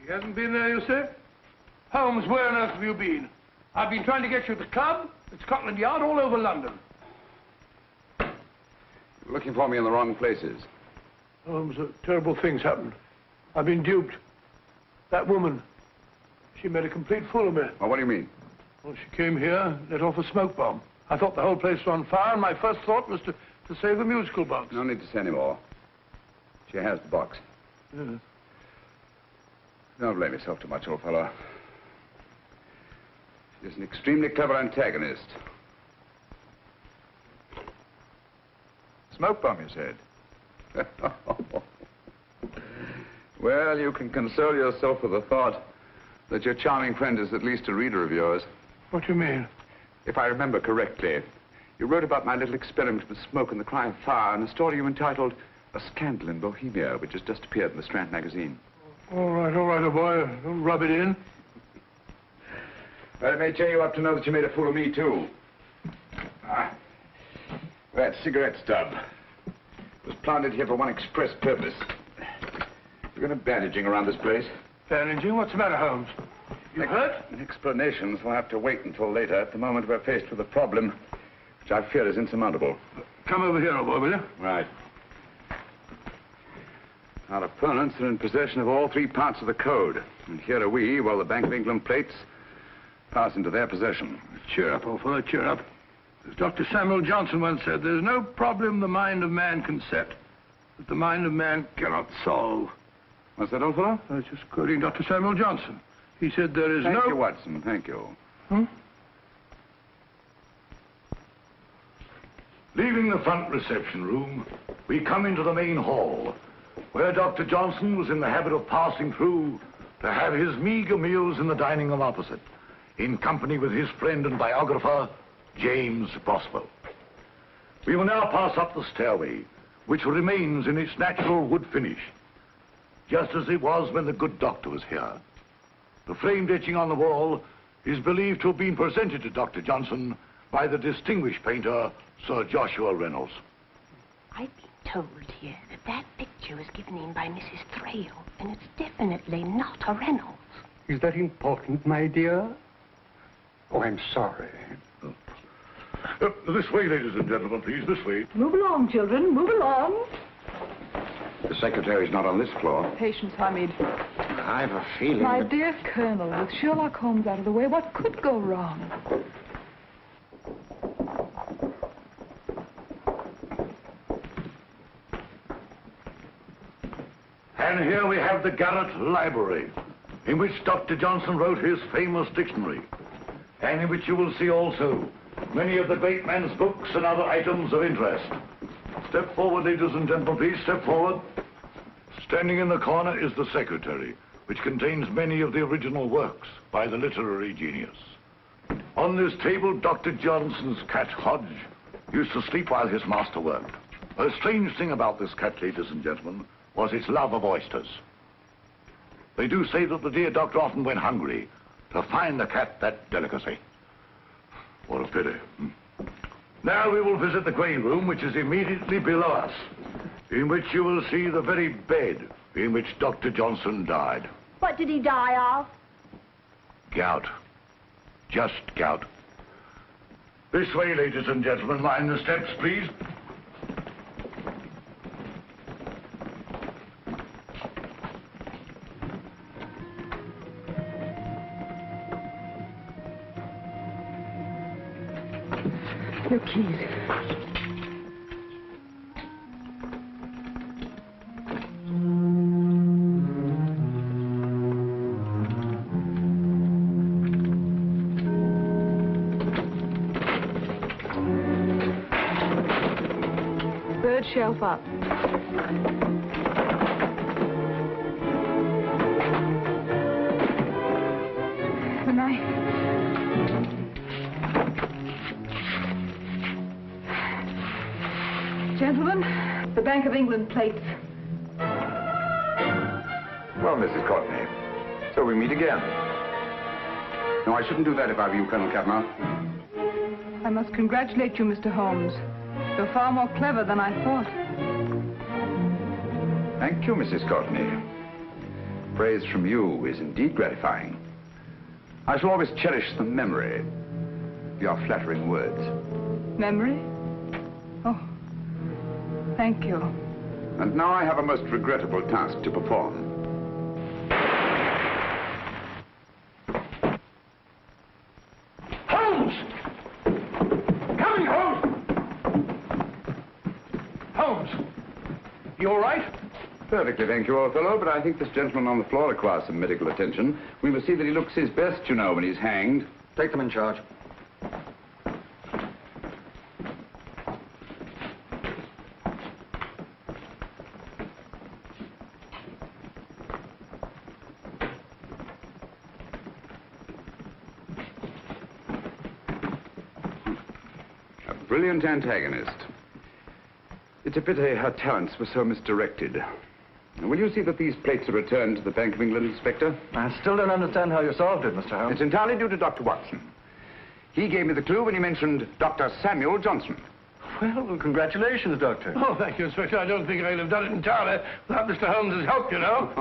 He hasn't been there, you say? Holmes, where on earth have you been? I've been trying to get you at the club, at Scotland Yard, all over London. You're looking for me in the wrong places. Holmes, terrible things happened. I've been duped. That woman, she made a complete fool of me. Well, what do you mean? Well, she came here, let off a smoke bomb. I thought the whole place was on fire, and my first thought was to save the musical box. No need to say any more. She has the box. Yes. Don't blame yourself too much, old fellow. She's an extremely clever antagonist. Smoke bomb, you said? Well, you can console yourself with the thought that your charming friend is at least a reader of yours. What do you mean? If I remember correctly, you wrote about my little experiment with smoke and the cry of fire in a story you entitled A Scandal in Bohemia, which has just appeared in the Strand magazine. All right, old boy. Don't rub it in. Well, it may cheer you up to know that you made a fool of me, too. Ah, that cigarette stub was planted here for one express purpose. You're going to bandaging around this place. Bandaging? What's the matter, Holmes? You hurt? Explanations will have to wait until later. At the moment, we're faced with a problem which I fear is insurmountable. Come over here, old boy, will you? Right. Our opponents are in possession of all three parts of the code. And here are we, while the Bank of England plates pass into their possession. Cheer up, old fellow, cheer up. As Dr. Samuel Johnson once said, there's no problem the mind of man can set that the mind of man cannot solve. What's that, old fellow? I was just quoting Dr. Samuel Johnson. He said there is Thank you, Watson. Thank you. Leaving the front reception room, we come into the main hall, where Dr. Johnson was in the habit of passing through to have his meager meals in the dining room opposite, in company with his friend and biographer, James Boswell. We will now pass up the stairway, which remains in its natural wood finish, just as it was when the good doctor was here. The framed etching on the wall is believed to have been presented to Dr. Johnson by the distinguished painter, Sir Joshua Reynolds. I've been told here that that picture was given in by Mrs. Thrale, and it's definitely not a Reynolds. Is that important, my dear? Oh, I'm sorry. This way, ladies and gentlemen, please, this way. Move along, children, move along. The secretary's not on this floor. Patience, Hamid. I have a feeling My that... dear Colonel, with Sherlock Holmes out of the way, what could go wrong? And here we have the Garrett Library, in which Dr. Johnson wrote his famous dictionary, and in which you will see also many of the great man's books and other items of interest. Step forward, ladies and gentlemen, please, step forward. Standing in the corner is the secretary, which contains many of the original works by the literary genius. On this table, Dr. Johnson's cat, Hodge, used to sleep while his master worked. A strange thing about this cat, ladies and gentlemen, was its love of oysters. They do say that the dear doctor often went hungry to find the cat that delicacy. What a pity. Now we will visit the grey room, which is immediately below us, in which you will see the very bed in which Dr. Johnson died. What did he die of? Gout. Just gout. This way, ladies and gentlemen. Mind the steps, please. Your keys. Third shelf up. Good night. Gentlemen, the Bank of England plates. Well, Mrs. Courtney, so we meet again. No, I shouldn't do that if I were you, Colonel Cavanaugh. I must congratulate you, Mr. Holmes. You're far more clever than I thought. Thank you, Mrs. Courtney. Praise from you is indeed gratifying. I shall always cherish the memory of your flattering words. Memory? Oh, thank you. And now I have a most regrettable task to perform. Holmes! Coming, Holmes! Holmes! You all right? Perfectly, thank you, old fellow, but I think this gentleman on the floor requires some medical attention. We must see that he looks his best, you know, when he's hanged. Take them in charge. A brilliant antagonist. It's a pity her talents were so misdirected. Will you see that these plates are returned to the Bank of England, Inspector? I still don't understand how you solved it, Mr. Holmes. It's entirely due to Dr. Watson. He gave me the clue when he mentioned Dr. Samuel Johnson. Well, congratulations, Doctor. Oh, thank you, Inspector. I don't think I'd have done it entirely without Mr. Holmes' help, you know.